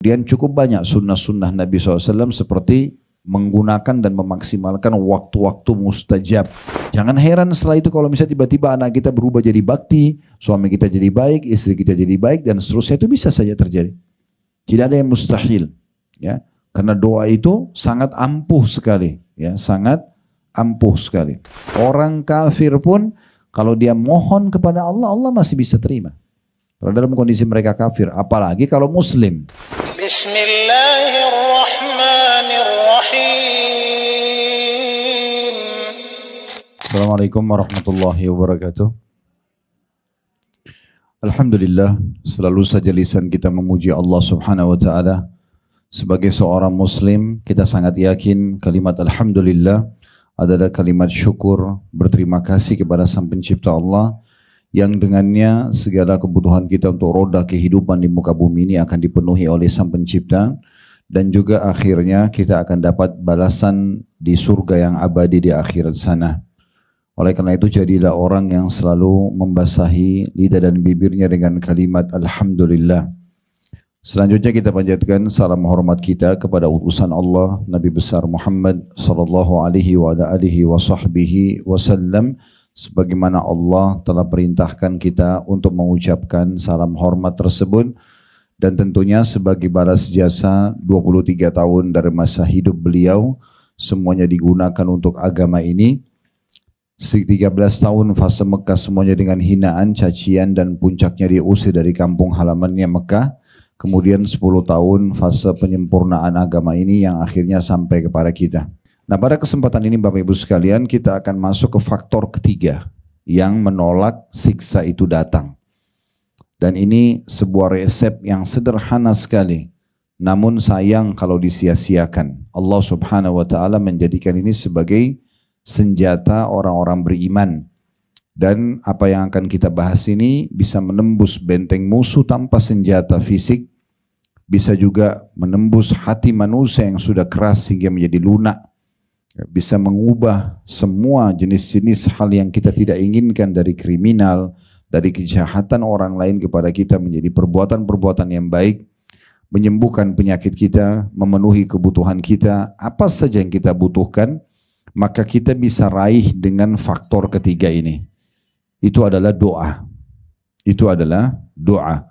Kemudian cukup banyak sunnah-sunnah Nabi SAW seperti menggunakan dan memaksimalkan waktu-waktu mustajab. Jangan heran setelah itu kalau misalnya tiba-tiba anak kita berubah jadi bakti, suami kita jadi baik, istri kita jadi baik, dan seterusnya, itu bisa saja terjadi. Tidak ada yang mustahil, ya. Karena doa itu sangat ampuh sekali, ya, sangat ampuh sekali. Orang kafir pun kalau dia mohon kepada Allah, Allah masih bisa terima. Kalau dalam kondisi mereka kafir, apalagi kalau muslim. Bismillahirrahmanirrahim. Assalamualaikum warahmatullahi wabarakatuh. Alhamdulillah, selalu saja lisan kita memuji Allah Subhanahu wa taala. Sebagai seorang muslim, kita sangat yakin kalimat alhamdulillah adalah kalimat syukur, berterima kasih kepada Sang Pencipta Allah yang dengannya segala kebutuhan kita untuk roda kehidupan di muka bumi ini akan dipenuhi oleh Sang Pencipta, dan juga akhirnya kita akan dapat balasan di surga yang abadi di akhirat sana. Oleh karena itu, jadilah orang yang selalu membasahi lidah dan bibirnya dengan kalimat alhamdulillah. Selanjutnya kita panjatkan salam hormat kita kepada utusan Allah Nabi besar Muhammad sallallahu alaihi wa alihi wa sahbihi wasallam, sebagaimana Allah telah perintahkan kita untuk mengucapkan salam hormat tersebut, dan tentunya sebagai balas jasa 23 tahun dari masa hidup beliau semuanya digunakan untuk agama ini. 13 tahun fase Mekah semuanya dengan hinaan, cacian, dan puncaknya diusir dari kampung halamannya Mekah. Kemudian 10 tahun fase penyempurnaan agama ini yang akhirnya sampai kepada kita. Nah, pada kesempatan ini Bapak Ibu sekalian, kita akan masuk ke faktor ketiga yang menolak siksa itu datang. Dan ini sebuah resep yang sederhana sekali, namun sayang kalau disia-siakan. Allah Subhanahu wa taala menjadikan ini sebagai senjata orang-orang beriman. Dan apa yang akan kita bahas ini bisa menembus benteng musuh tanpa senjata fisik, bisa juga menembus hati manusia yang sudah keras sehingga menjadi lunak, bisa mengubah semua jenis-jenis hal yang kita tidak inginkan dari kriminal, dari kejahatan orang lain kepada kita menjadi perbuatan-perbuatan yang baik, menyembuhkan penyakit kita, memenuhi kebutuhan kita, apa saja yang kita butuhkan, maka kita bisa raih dengan faktor ketiga ini. Itu adalah doa. Itu adalah doa.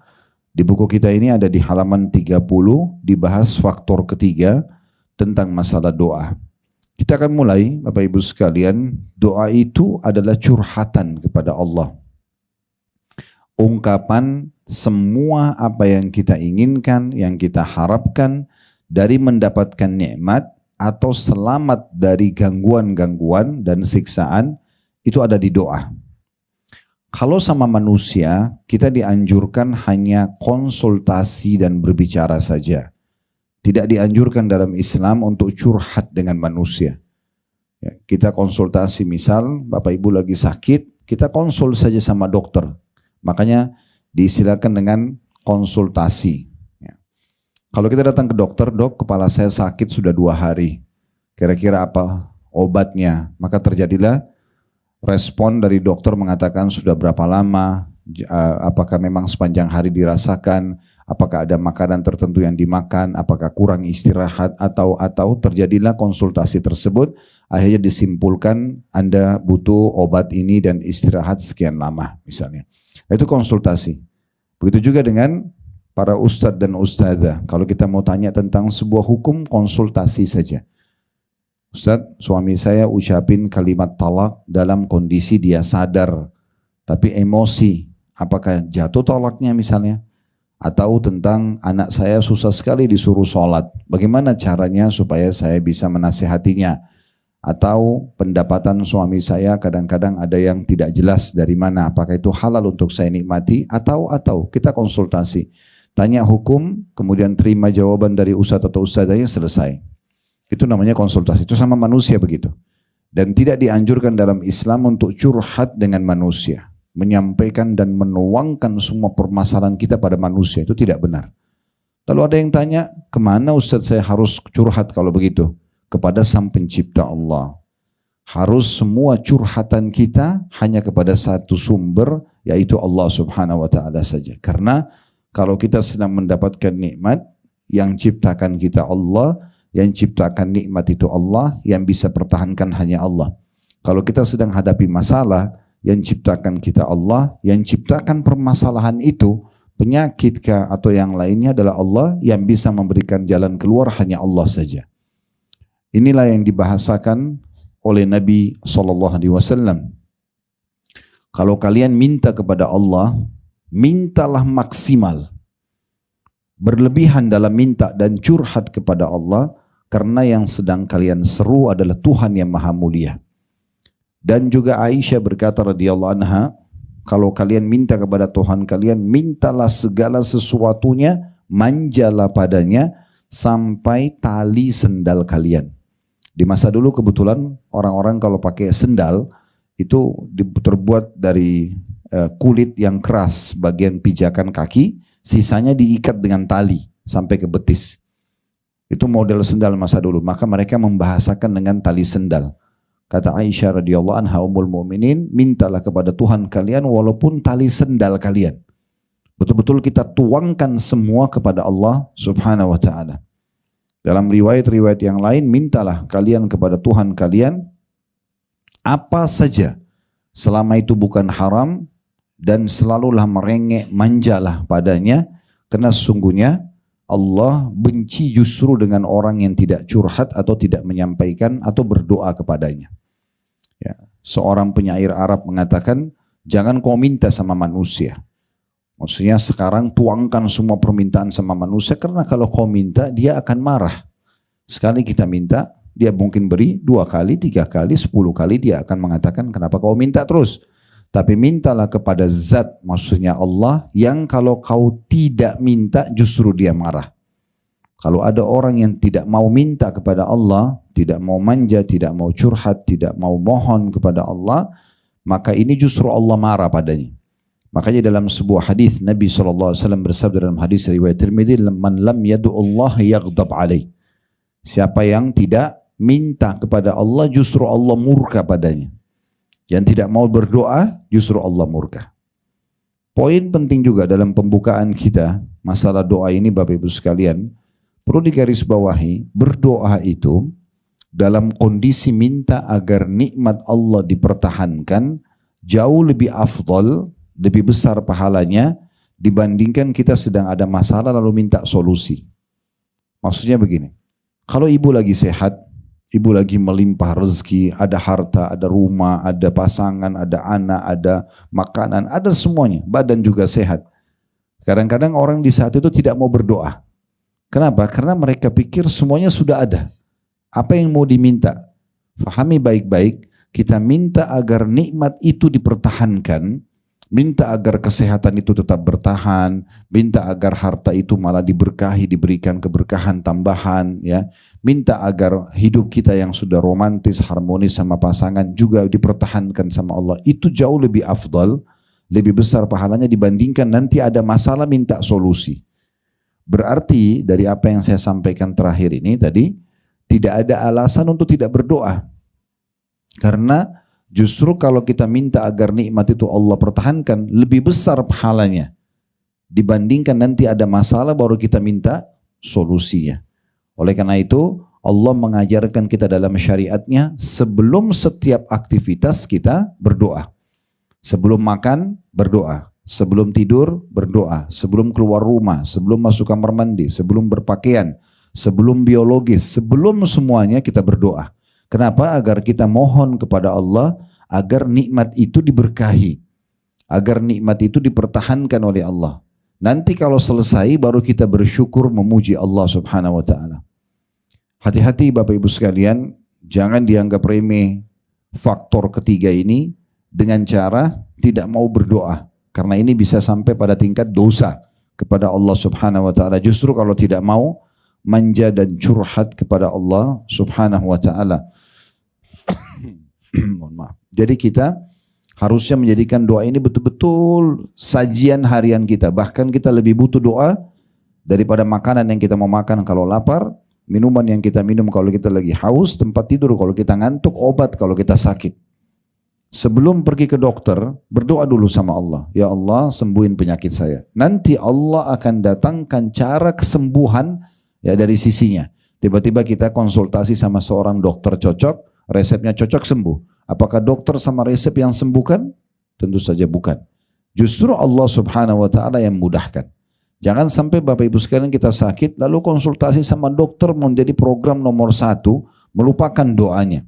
Di buku kita ini ada di halaman 30 dibahas faktor ketiga tentang masalah doa. Kita akan mulai, Bapak Ibu sekalian. Doa itu adalah curhatan kepada Allah. Ungkapan semua apa yang kita inginkan, yang kita harapkan dari mendapatkan nikmat atau selamat dari gangguan-gangguan dan siksaan, itu ada di doa. Kalau sama manusia, kita dianjurkan hanya konsultasi dan berbicara saja. Tidak dianjurkan dalam Islam untuk curhat dengan manusia. Ya, kita konsultasi, misal Bapak Ibu lagi sakit, kita konsul saja sama dokter. Makanya diistilahkan dengan konsultasi. Ya. Kalau kita datang ke dokter, dok, kepala saya sakit sudah 2 hari. Kira-kira apa obatnya? Maka terjadilah respon dari dokter mengatakan sudah berapa lama, apakah memang sepanjang hari dirasakan, apakah ada makanan tertentu yang dimakan, apakah kurang istirahat, atau terjadilah konsultasi tersebut, akhirnya disimpulkan Anda butuh obat ini dan istirahat sekian lama misalnya. Itu konsultasi. Begitu juga dengan para ustadz dan ustadzah. Kalau kita mau tanya tentang sebuah hukum, konsultasi saja. Ustaz, suami saya ucapin kalimat talak dalam kondisi dia sadar, tapi emosi. Apakah jatuh talaknya misalnya? Atau tentang anak saya susah sekali disuruh sholat. Bagaimana caranya supaya saya bisa menasihatinya? Atau pendapatan suami saya kadang-kadang ada yang tidak jelas dari mana. Apakah itu halal untuk saya nikmati? Atau kita konsultasi. Tanya hukum, kemudian terima jawaban dari ustaz atau ustazahnya, selesai. Itu namanya konsultasi. Itu sama manusia begitu. Dan tidak dianjurkan dalam Islam untuk curhat dengan manusia. Menyampaikan dan menuangkan semua permasalahan kita pada manusia. Itu tidak benar. Lalu ada yang tanya, kemana Ustaz saya harus curhat kalau begitu? Kepada Sang Pencipta Allah. Harus semua curhatan kita hanya kepada satu sumber, yaitu Allah Subhanahu wa ta'ala saja. Karena kalau kita sedang mendapatkan nikmat, Yang ciptakan kita Allah, yang ciptakan nikmat itu Allah, yang bisa pertahankan hanya Allah. Kalau kita sedang hadapi masalah, yang ciptakan kita Allah, yang ciptakan permasalahan itu, penyakit kah atau yang lainnya adalah Allah, yang bisa memberikan jalan keluar hanya Allah saja. Inilah yang dibahasakan oleh Nabi SAW. Kalau kalian minta kepada Allah, mintalah maksimal. Berlebihan dalam minta dan curhat kepada Allah, karena yang sedang kalian seru adalah Tuhan yang maha mulia. Dan juga Aisyah berkata radhiyallahu anha, kalau kalian minta kepada Tuhan kalian, mintalah segala sesuatunya, manjalah padanya sampai tali sendal kalian. Di masa dulu kebetulan orang-orang kalau pakai sendal itu terbuat dari kulit yang keras bagian pijakan kaki, sisanya diikat dengan tali sampai ke betis. Itu model sendal masa dulu. Maka mereka membahasakan dengan tali sendal. Kata Aisyah radhiyallahu anha ummul mukminin, mintalah kepada Tuhan kalian walaupun tali sendal kalian. Betul-betul kita tuangkan semua kepada Allah Subhanahu wa taala. Dalam riwayat-riwayat yang lain, mintalah kalian kepada Tuhan kalian apa saja selama itu bukan haram, dan selalulah merengek, manjalah padanya, karena sesungguhnya Allah benci justru dengan orang yang tidak curhat atau tidak menyampaikan atau berdoa kepadanya. Ya, seorang penyair Arab mengatakan, jangan kau minta sama manusia. Maksudnya sekarang tuangkan semua permintaan sama manusia, karena kalau kau minta dia akan marah. Sekali kita minta, dia mungkin beri 2 kali, 3 kali, 10 kali, dia akan mengatakan kenapa kau minta terus. Tapi mintalah kepada zat, maksudnya Allah, yang kalau kau tidak minta justru dia marah. Kalau ada orang yang tidak mau minta kepada Allah, tidak mau manja, tidak mau curhat, tidak mau mohon kepada Allah, maka ini justru Allah marah padanya. Makanya dalam sebuah hadis Nabi SAW bersabda dalam hadis riwayat Tirmidzi, man lam yad'u Allah yaghdab alaih. Siapa yang tidak minta kepada Allah, justru Allah murka padanya. Yang tidak mau berdoa, justru Allah murka. Poin penting juga dalam pembukaan kita, masalah doa ini Bapak Ibu sekalian, perlu digarisbawahi, berdoa itu dalam kondisi minta agar nikmat Allah dipertahankan, jauh lebih afdal, lebih besar pahalanya, dibandingkan kita sedang ada masalah lalu minta solusi. Maksudnya begini, kalau ibu lagi sehat, ibu lagi melimpah rezeki, ada harta, ada rumah, ada pasangan, ada anak, ada makanan, ada semuanya, badan juga sehat. Kadang-kadang orang di saat itu tidak mau berdoa. Kenapa? Karena mereka pikir semuanya sudah ada. Apa yang mau diminta? Fahami baik-baik, kita minta agar nikmat itu dipertahankan, minta agar kesehatan itu tetap bertahan, minta agar harta itu malah diberkahi, diberikan keberkahan tambahan, ya. Minta agar hidup kita yang sudah romantis, harmonis sama pasangan juga dipertahankan sama Allah. Itu jauh lebih afdal, lebih besar pahalanya dibandingkan nanti ada masalah minta solusi. Berarti dari apa yang saya sampaikan terakhir ini tadi, tidak ada alasan untuk tidak berdoa. Karena justru kalau kita minta agar nikmat itu Allah pertahankan, lebih besar pahalanya dibandingkan nanti ada masalah baru kita minta solusinya. Oleh karena itu Allah mengajarkan kita dalam syariatnya, sebelum setiap aktivitas kita berdoa. Sebelum makan berdoa, sebelum tidur berdoa, sebelum keluar rumah, sebelum masuk kamar mandi, sebelum berpakaian, sebelum biologis, sebelum semuanya kita berdoa. Kenapa? Agar kita mohon kepada Allah agar nikmat itu diberkahi, agar nikmat itu dipertahankan oleh Allah. Nanti kalau selesai baru kita bersyukur memuji Allah Subhanahu wa taala. Hati-hati Bapak Ibu sekalian, jangan dianggap remeh faktor ketiga ini dengan cara tidak mau berdoa, karena ini bisa sampai pada tingkat dosa kepada Allah Subhanahu wa taala. Justru kalau tidak mau manja dan curhat kepada Allah Subhanahu wa taala. Mohon maaf. Jadi kita harusnya menjadikan doa ini betul-betul sajian harian kita. Bahkan kita lebih butuh doa daripada makanan yang kita mau makan kalau lapar, minuman yang kita minum kalau kita lagi haus, tempat tidur kalau kita ngantuk, obat kalau kita sakit. Sebelum pergi ke dokter, berdoa dulu sama Allah. Ya Allah, sembuhin penyakit saya. Nanti Allah akan datangkan cara kesembuhan ya dari sisinya. Tiba-tiba kita konsultasi sama seorang dokter cocok, resepnya cocok sembuh. Apakah dokter sama resep yang sembuhkan? Tentu saja bukan. Justru Allah Subhanahu wa taala yang mudahkan. Jangan sampai Bapak Ibu sekalian kita sakit lalu konsultasi sama dokter menjadi program nomor 1, melupakan doanya.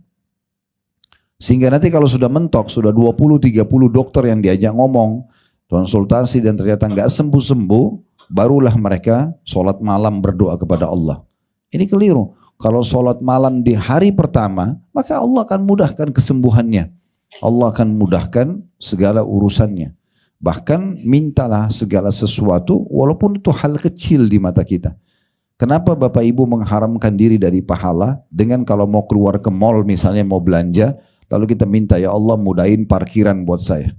Sehingga nanti kalau sudah mentok, sudah 20-30 dokter yang diajak ngomong, konsultasi dan ternyata nggak sembuh-sembuh, barulah mereka sholat malam berdoa kepada Allah. Ini keliru. Kalau sholat malam di hari pertama, maka Allah akan mudahkan kesembuhannya. Allah akan mudahkan segala urusannya. Bahkan mintalah segala sesuatu walaupun itu hal kecil di mata kita. Kenapa Bapak Ibu mengharamkan diri dari pahala dengan kalau mau keluar ke mall misalnya mau belanja, lalu kita minta ya Allah mudahin parkiran buat saya.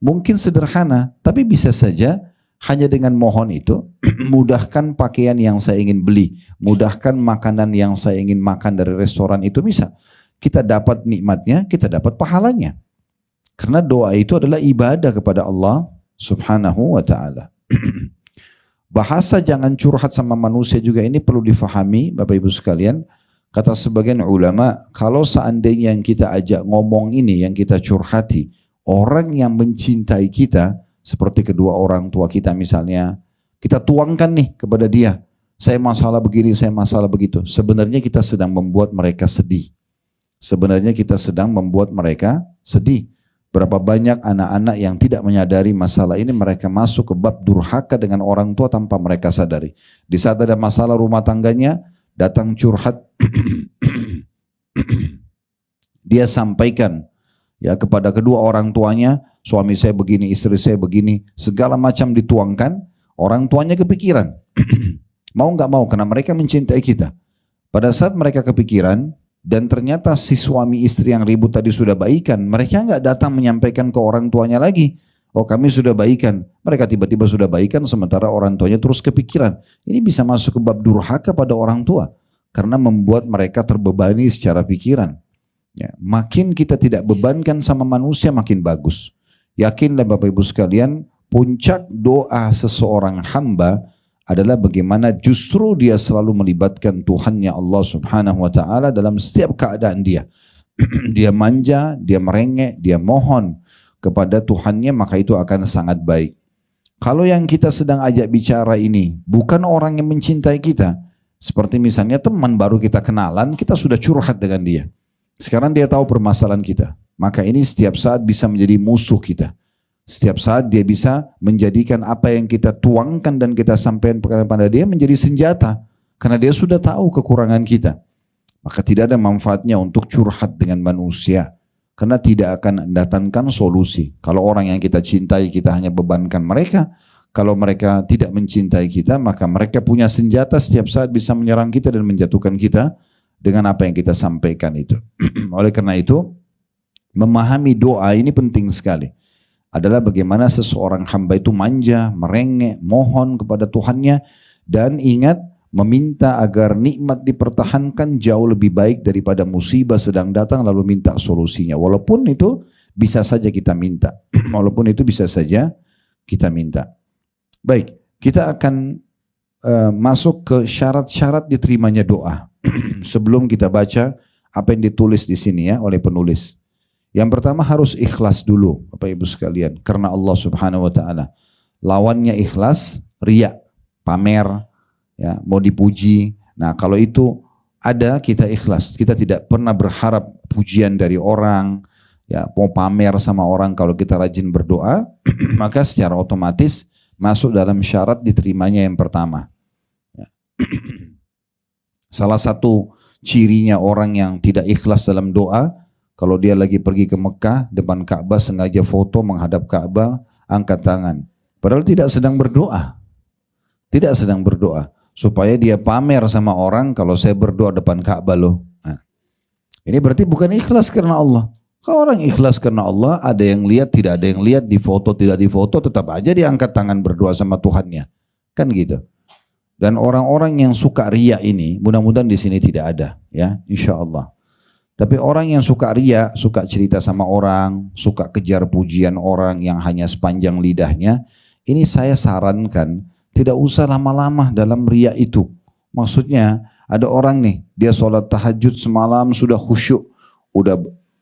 Mungkin sederhana, tapi bisa saja hanya dengan mohon itu, mudahkan pakaian yang saya ingin beli, mudahkan makanan yang saya ingin makan dari restoran itu bisa. Kita dapat nikmatnya, kita dapat pahalanya. Karena doa itu adalah ibadah kepada Allah Subhanahu wa ta'ala. Bahasa jangan curhat sama manusia juga ini perlu difahami Bapak Ibu sekalian. Kata sebagian ulama, kalau seandainya yang kita ajak ngomong ini, yang kita curhati, orang yang mencintai kita, seperti kedua orang tua kita misalnya, kita tuangkan nih kepada dia, saya masalah begini, saya masalah begitu. Sebenarnya kita sedang membuat mereka sedih. Sebenarnya kita sedang membuat mereka sedih. Berapa banyak anak-anak yang tidak menyadari masalah ini, mereka masuk ke bab durhaka dengan orang tua tanpa mereka sadari. Di saat ada masalah rumah tangganya, datang curhat, dia sampaikan ya kepada kedua orang tuanya, suami saya begini, istri saya begini, segala macam dituangkan, orang tuanya kepikiran. Mau nggak mau, karena mereka mencintai kita. Pada saat mereka kepikiran, dan ternyata si suami istri yang ribut tadi sudah baikan, mereka nggak datang menyampaikan ke orang tuanya lagi. Oh kami sudah baikan, mereka tiba-tiba sudah baikan sementara orang tuanya terus kepikiran. Ini bisa masuk ke bab durhaka pada orang tua, karena membuat mereka terbebani secara pikiran. Ya, makin kita tidak bebankan sama manusia makin bagus. Yakinlah Bapak Ibu sekalian, puncak doa seseorang hamba adalah bagaimana justru dia selalu melibatkan Tuhannya Allah Subhanahu wa ta'ala dalam setiap keadaan dia. Dia manja, dia merengek, dia mohon kepada Tuhannya, maka itu akan sangat baik. Kalau yang kita sedang ajak bicara ini bukan orang yang mencintai kita, seperti misalnya teman baru kita kenalan, kita sudah curhat dengan dia. Sekarang dia tahu permasalahan kita, maka ini setiap saat bisa menjadi musuh kita. Setiap saat dia bisa menjadikan apa yang kita tuangkan dan kita sampaikan kepada dia menjadi senjata. Karena dia sudah tahu kekurangan kita. Maka tidak ada manfaatnya untuk curhat dengan manusia. Karena tidak akan mendatangkan solusi. Kalau orang yang kita cintai kita hanya bebankan mereka. Kalau mereka tidak mencintai kita maka mereka punya senjata setiap saat bisa menyerang kita dan menjatuhkan kita dengan apa yang kita sampaikan itu. Oleh karena itu memahami doa ini penting sekali. Adalah bagaimana seseorang hamba itu manja, merengek, mohon kepada Tuhannya, dan ingat meminta agar nikmat dipertahankan jauh lebih baik daripada musibah sedang datang lalu minta solusinya. Walaupun itu bisa saja kita minta. Walaupun itu bisa saja kita minta. Baik, kita akan masuk ke syarat-syarat diterimanya doa. Sebelum kita baca apa yang ditulis di sini ya oleh penulis. Yang pertama harus ikhlas dulu Bapak Ibu sekalian, karena Allah Subhanahu wa ta'ala. Lawannya ikhlas, riya, pamer, ya, mau dipuji. Nah kalau itu ada kita ikhlas, kita tidak pernah berharap pujian dari orang, ya, mau pamer sama orang. Kalau kita rajin berdoa, maka secara otomatis masuk dalam syarat diterimanya yang pertama. Ya. Salah satu cirinya orang yang tidak ikhlas dalam doa, kalau dia lagi pergi ke Mekah, depan Ka'bah sengaja foto menghadap Ka'bah, angkat tangan. Padahal tidak sedang berdoa. Tidak sedang berdoa. Supaya dia pamer sama orang, kalau saya berdoa depan Ka'bah loh. Nah, ini berarti bukan ikhlas karena Allah. Kalau orang ikhlas karena Allah, ada yang lihat, tidak ada yang lihat, di foto, tidak di foto, tetap aja dia angkat tangan berdoa sama Tuhannya. Kan gitu. Dan orang-orang yang suka riya ini, mudah-mudahan di sini tidak ada. Ya, insya Allah. Tapi orang yang suka riya, suka cerita sama orang, suka kejar pujian orang yang hanya sepanjang lidahnya, ini saya sarankan Tidak usah lama-lama dalam riya itu. Maksudnya ada orang nih, dia sholat tahajud semalam sudah khusyuk, udah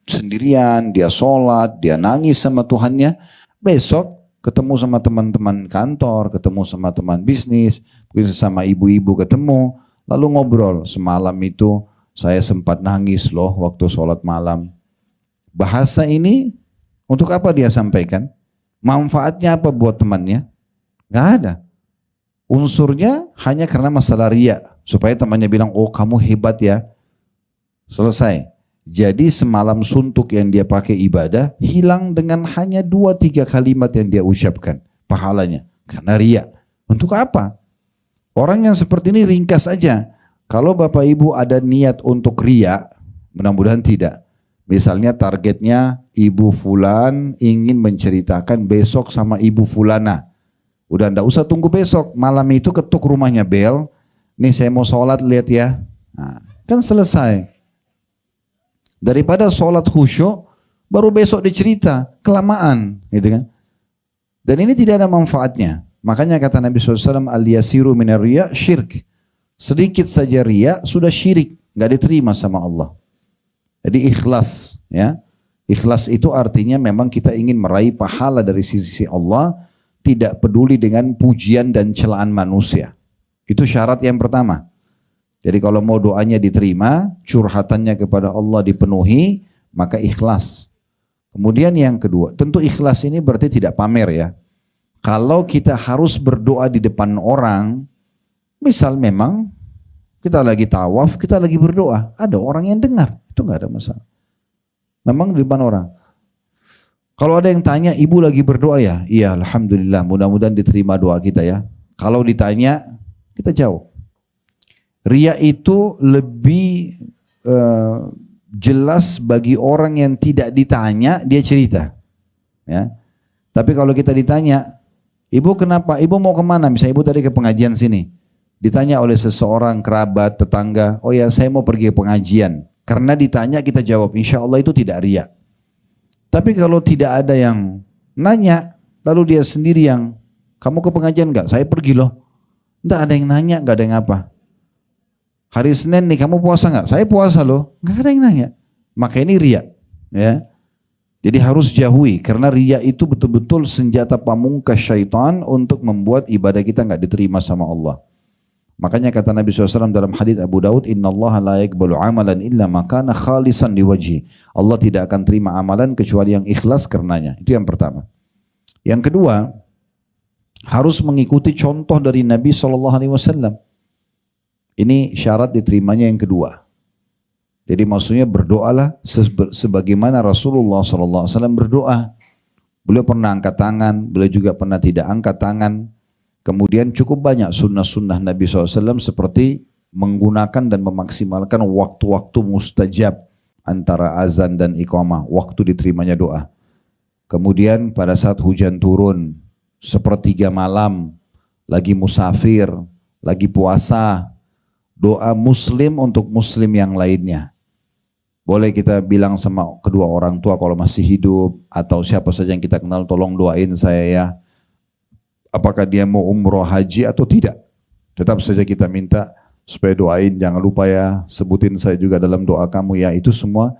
sendirian, dia sholat, dia nangis sama Tuhannya. Besok ketemu sama teman-teman kantor, ketemu sama teman bisnis, mungkin sama ibu-ibu ketemu, lalu ngobrol. Semalam itu saya sempat nangis loh waktu sholat malam. Bahasa ini untuk apa dia sampaikan? Manfaatnya apa buat temannya? Gak ada. Unsurnya hanya karena masalah riya, supaya temannya bilang, oh kamu hebat ya. Selesai. Jadi semalam suntuk yang dia pakai ibadah hilang dengan hanya 2-3 kalimat yang dia ucapkan pahalanya. Karena riya. Untuk apa? Orang yang seperti ini ringkas aja. Kalau Bapak Ibu ada niat untuk riya, mudah-mudahan tidak. Misalnya targetnya Ibu Fulan ingin menceritakan besok sama Ibu Fulana. Udah ndak usah tunggu besok, malam itu ketuk rumahnya bel. Nih saya mau sholat, lihat ya. Nah, kan selesai. Daripada sholat khusyuk, baru besok dicerita, kelamaan, gitu kan? Dan ini tidak ada manfaatnya. Makanya kata Nabi SAW, al-yasiru minar riya syirk. Sedikit saja riya sudah syirik, nggak diterima sama Allah. Jadi ikhlas, ya. Ikhlas itu artinya memang kita ingin meraih pahala dari sisi Allah, tidak peduli dengan pujian dan celaan manusia. Itu syarat yang pertama. Jadi kalau mau doanya diterima, curhatannya kepada Allah dipenuhi, maka ikhlas. Kemudian yang kedua, tentu ikhlas ini berarti tidak pamer ya. Kalau kita harus berdoa di depan orang, misal memang kita lagi tawaf, kita lagi berdoa, ada orang yang dengar, itu nggak ada masalah. Memang di depan orang. Kalau ada yang tanya, ibu lagi berdoa ya? Iya, alhamdulillah, mudah-mudahan diterima doa kita ya. Kalau ditanya, kita jawab. Riya itu lebih jelas bagi orang yang tidak ditanya, dia cerita. Ya. Tapi kalau kita ditanya, ibu kenapa? Ibu mau kemana? Misalnya ibu tadi ke pengajian sini. Ditanya oleh seseorang, kerabat, tetangga, oh ya saya mau pergi ke pengajian. Karena ditanya kita jawab, insya Allah itu tidak riya. Tapi kalau tidak ada yang nanya, lalu dia sendiri yang, kamu ke pengajian enggak? Saya pergi loh. Enggak ada yang nanya, enggak ada yang apa. Hari Senin nih, kamu puasa enggak? Saya puasa loh. Enggak ada yang nanya. Maka ini riya. Ya. Jadi harus jauhi, karena riya itu betul-betul senjata pamungkas syaitan untuk membuat ibadah kita enggak diterima sama Allah. Makanya kata Nabi SAW dalam hadits Abu Daud, Inna Allah la yakbalu amalan illa makana khalisan liwajhi. Allah tidak akan terima amalan kecuali yang ikhlas karenanya. Itu yang pertama. Yang kedua, harus mengikuti contoh dari Nabi SAW. Ini syarat diterimanya yang kedua. Jadi maksudnya berdoalah sebagaimana Rasulullah SAW berdoa. Beliau pernah angkat tangan, beliau juga pernah tidak angkat tangan. Kemudian cukup banyak sunnah-sunnah Nabi SAW seperti menggunakan dan memaksimalkan waktu-waktu mustajab antara azan dan iqamah, waktu diterimanya doa. Kemudian pada saat hujan turun, sepertiga malam, lagi musafir, lagi puasa, doa muslim untuk muslim yang lainnya. Boleh kita bilang sama kedua orang tua kalau masih hidup, atau siapa saja yang kita kenal, tolong doain saya ya. Apakah dia mau umroh haji atau tidak. Tetap saja kita minta supaya doain, jangan lupa ya, sebutin saya juga dalam doa kamu ya. Itu semua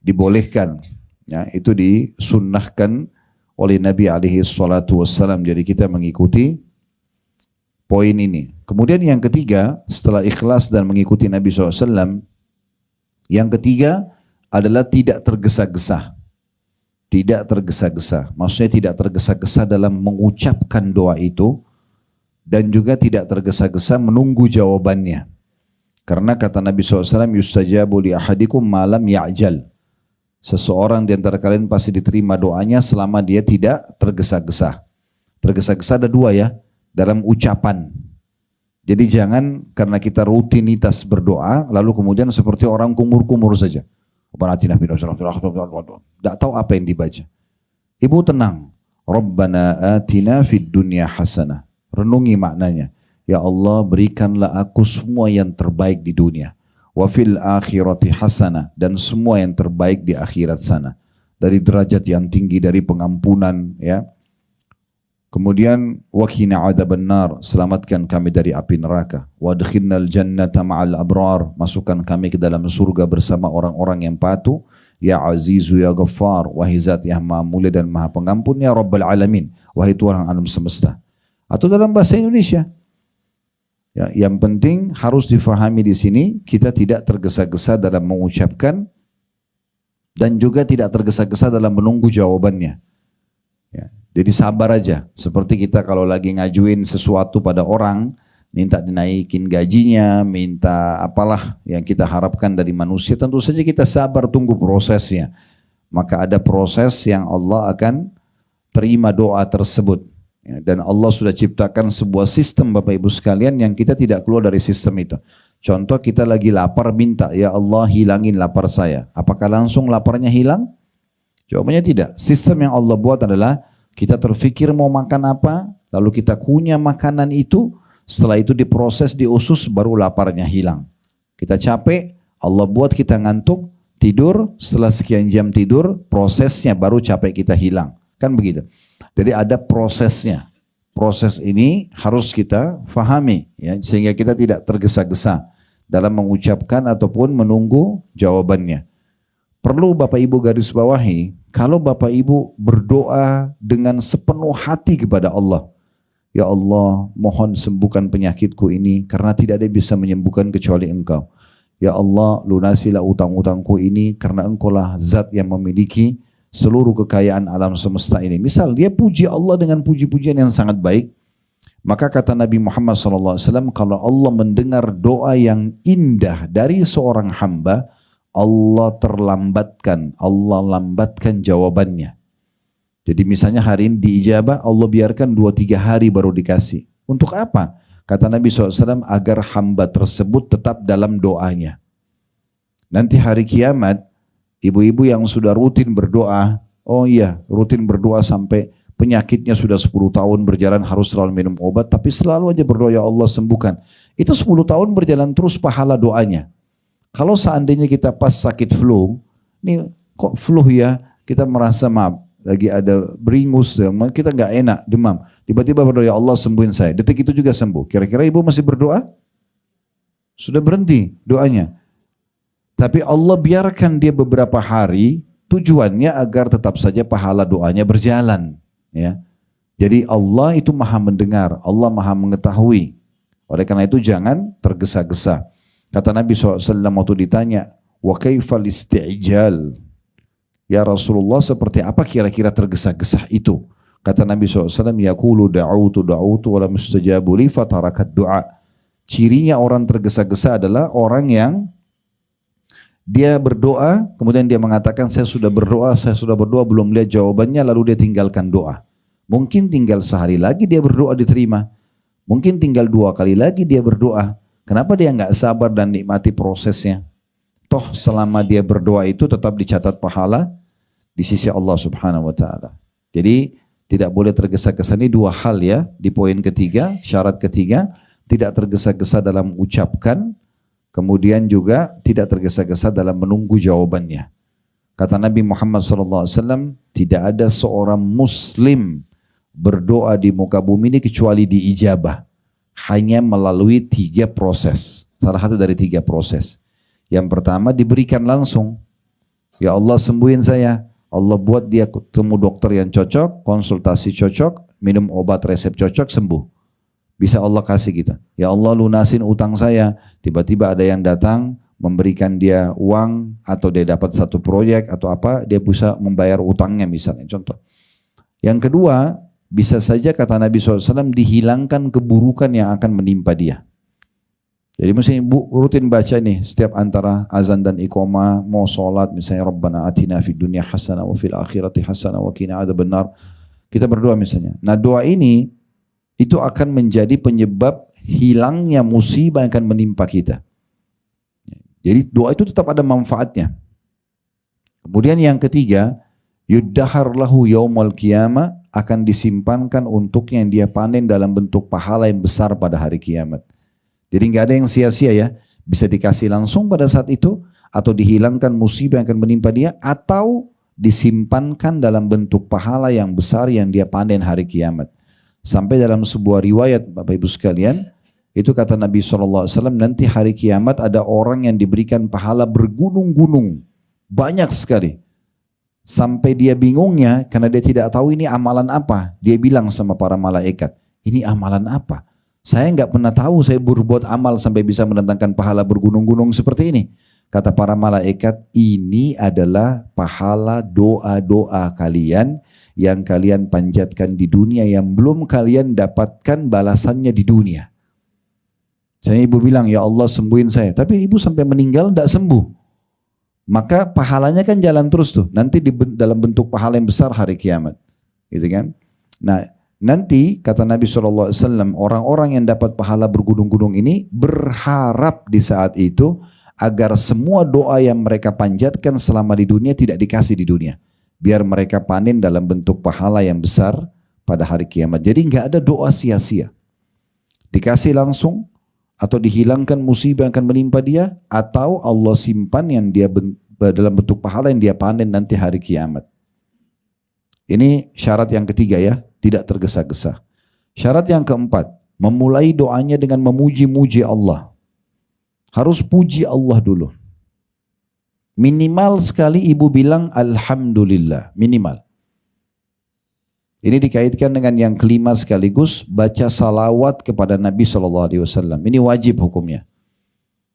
dibolehkan. Ya, itu disunnahkan oleh Nabi SAW. Jadi kita mengikuti poin ini. Kemudian yang ketiga, setelah ikhlas dan mengikuti Nabi SAW, yang ketiga adalah tidak tergesa-gesa. Tidak tergesa-gesa, maksudnya tidak tergesa-gesa dalam mengucapkan doa itu, dan juga tidak tergesa-gesa menunggu jawabannya. Karena kata Nabi SAW, yustajabu li ahadikum malam ya'jal. Seseorang di antara kalian pasti diterima doanya selama dia tidak tergesa-gesa. Tergesa-gesa ada dua ya, dalam ucapan. Jadi jangan karena kita rutinitas berdoa, lalu kemudian seperti orang kumur-kumur saja. Tidak tahu apa yang dibaca. Ibu tenang. Rabbana atina fid dunya hasanah. Renungi maknanya. Ya Allah, berikanlah aku semua yang terbaik di dunia. Wa fil akhirati hasanah, dan semua yang terbaik di akhirat sana. Dari derajat yang tinggi, dari pengampunan, ya. Kemudian waqina adzabannar, selamatkan kami dari api neraka. Wadkhilnal jannata ma'al abrar, masukkan kami ke dalam surga bersama orang-orang yang patuh. Ya Azizu ya Ghaffar, wahai Zat yang Maha Mulia dan Maha Pengampun, ya Rabbal Alamin, wahai Tuhan alam semesta. Atau dalam bahasa Indonesia. Ya, yang penting harus difahami di sini, kita tidak tergesa-gesa dalam mengucapkan dan juga tidak tergesa-gesa dalam menunggu jawabannya. Ya, jadi sabar aja. Seperti kita kalau lagi ngajuin sesuatu pada orang, minta dinaikin gajinya, minta apalah yang kita harapkan dari manusia, tentu saja kita sabar tunggu prosesnya. Maka ada proses yang Allah akan terima doa tersebut. Ya, dan Allah sudah ciptakan sebuah sistem Bapak Ibu sekalian yang kita tidak keluar dari sistem itu. Contoh kita lagi lapar minta, ya Allah hilangin lapar saya. Apakah langsung laparnya hilang? Jawabannya tidak. Sistem yang Allah buat adalah kita terfikir mau makan apa, lalu kita kunyah makanan itu, setelah itu diproses di usus, baru laparnya hilang. Kita capek, Allah buat kita ngantuk, tidur, setelah sekian jam tidur, prosesnya baru capek kita hilang. Kan begitu. Jadi ada prosesnya. Proses ini harus kita fahami, ya, sehingga kita tidak tergesa-gesa dalam mengucapkan ataupun menunggu jawabannya. Perlu Bapak Ibu garis bawahi, kalau Bapak Ibu berdoa dengan sepenuh hati kepada Allah, ya Allah mohon sembuhkan penyakitku ini karena tidak ada yang bisa menyembuhkan kecuali Engkau. Ya Allah lunasilah utang-utangku ini karena Engkau lah Zat yang memiliki seluruh kekayaan alam semesta ini. Misal dia puji Allah dengan puji-pujian yang sangat baik, maka kata Nabi Muhammad SAW, kalau Allah mendengar doa yang indah dari seorang hamba, Allah lambatkan jawabannya. Jadi misalnya hari ini diijabah, Allah biarkan 2-3 hari baru dikasih. Untuk apa? Kata Nabi SAW, agar hamba tersebut tetap dalam doanya. Nanti hari kiamat, ibu-ibu yang sudah rutin berdoa, oh iya rutin berdoa sampai penyakitnya sudah 10 tahun berjalan harus selalu minum obat, tapi selalu aja berdoa, ya Allah sembuhkan. Itu 10 tahun berjalan terus pahala doanya. Kalau seandainya kita pas sakit flu, ini kok flu ya, kita merasa maaf, lagi ada beringus, kita nggak enak, demam. Tiba-tiba berdoa, ya Allah sembuhin saya. Detik itu juga sembuh. Kira-kira ibu masih berdoa? Sudah berhenti doanya. Tapi Allah biarkan dia beberapa hari, tujuannya agar tetap saja pahala doanya berjalan. Ya. Jadi Allah itu maha mendengar, Allah maha mengetahui. Oleh karena itu jangan tergesa-gesa. Kata Nabi SAW waktu ditanya, wa kaifal isti'jal? Ya Rasulullah, seperti apa kira-kira tergesa-gesa itu? Kata Nabi SAW, yaqulu da'utu wa lam yustajabu li fatarakat du'a. Cirinya orang tergesa-gesa adalah orang yang dia berdoa, kemudian dia mengatakan saya sudah berdoa, belum lihat jawabannya, lalu dia tinggalkan doa. Mungkin tinggal sehari lagi dia berdoa diterima. Mungkin tinggal 2 kali lagi dia berdoa. Kenapa dia nggak sabar dan nikmati prosesnya? Toh selama dia berdoa itu tetap dicatat pahala di sisi Allah Subhanahu wa taala. Jadi tidak boleh tergesa-gesa. Ini 2 hal ya. Di poin ketiga, syarat ketiga, tidak tergesa-gesa dalam mengucapkan, kemudian juga tidak tergesa-gesa dalam menunggu jawabannya. Kata Nabi Muhammad SAW, tidak ada seorang muslim berdoa di muka bumi ini kecuali diijabah. Hanya melalui 3 proses. Salah satu dari 3 proses. Yang pertama diberikan langsung. Ya Allah sembuhin saya. Allah buat dia ketemu dokter yang cocok, konsultasi cocok, minum obat resep cocok, sembuh. Bisa Allah kasih kita. Ya Allah lunasin utang saya. Tiba-tiba ada yang datang memberikan dia uang atau dia dapat satu proyek atau apa, dia bisa membayar utangnya misalnya. Contoh. Yang kedua, bisa saja kata Nabi SAW dihilangkan keburukan yang akan menimpa dia. Jadi mesti ibu rutin baca nih setiap antara azan dan iqamah mau sholat misalnya Rabbana atina fid dunya hasanah wa fil akhirati hasanah wa qina adzabannar. Kita berdoa misalnya. Nah doa ini itu akan menjadi penyebab hilangnya musibah yang akan menimpa kita. Jadi doa itu tetap ada manfaatnya. Kemudian yang ketiga, yuddahar lahu yaumul qiyamah, akan disimpankan untuknya yang dia panen dalam bentuk pahala yang besar pada hari kiamat. Jadi nggak ada yang sia-sia ya, bisa dikasih langsung pada saat itu, atau dihilangkan musibah yang akan menimpa dia, atau disimpankan dalam bentuk pahala yang besar yang dia panen hari kiamat. Sampai dalam sebuah riwayat Bapak Ibu sekalian, itu kata Nabi SAW, nanti hari kiamat ada orang yang diberikan pahala bergunung-gunung. Banyak sekali. Sampai dia bingungnya karena dia tidak tahu ini amalan apa. Dia bilang sama para malaikat, ini amalan apa? Saya nggak pernah tahu saya berbuat amal sampai bisa mendatangkan pahala bergunung-gunung seperti ini. Kata para malaikat, ini adalah pahala doa-doa kalian yang kalian panjatkan di dunia yang belum kalian dapatkan balasannya di dunia. Saya ibu bilang, ya Allah sembuhin saya. Tapi ibu sampai meninggal tidak sembuh. Maka pahalanya kan jalan terus tuh. Nanti dalam bentuk pahala yang besar hari kiamat. Gitu kan. Nah nanti kata Nabi SAW, orang-orang yang dapat pahala bergunung-gunung ini berharap di saat itu agar semua doa yang mereka panjatkan selama di dunia tidak dikasih di dunia. Biar mereka panen dalam bentuk pahala yang besar pada hari kiamat. Jadi nggak ada doa sia-sia. Dikasih langsung atau dihilangkan musibah yang akan menimpa dia, atau Allah simpan yang dia dalam bentuk pahala yang dia panen nanti hari kiamat. Ini syarat yang ketiga ya, tidak tergesa-gesa. Syarat yang keempat, memulai doanya dengan memuji-muji Allah. Harus puji Allah dulu. Minimal sekali ibu bilang alhamdulillah, minimal. Ini dikaitkan dengan yang kelima sekaligus baca salawat kepada Nabi SAW. Ini wajib hukumnya.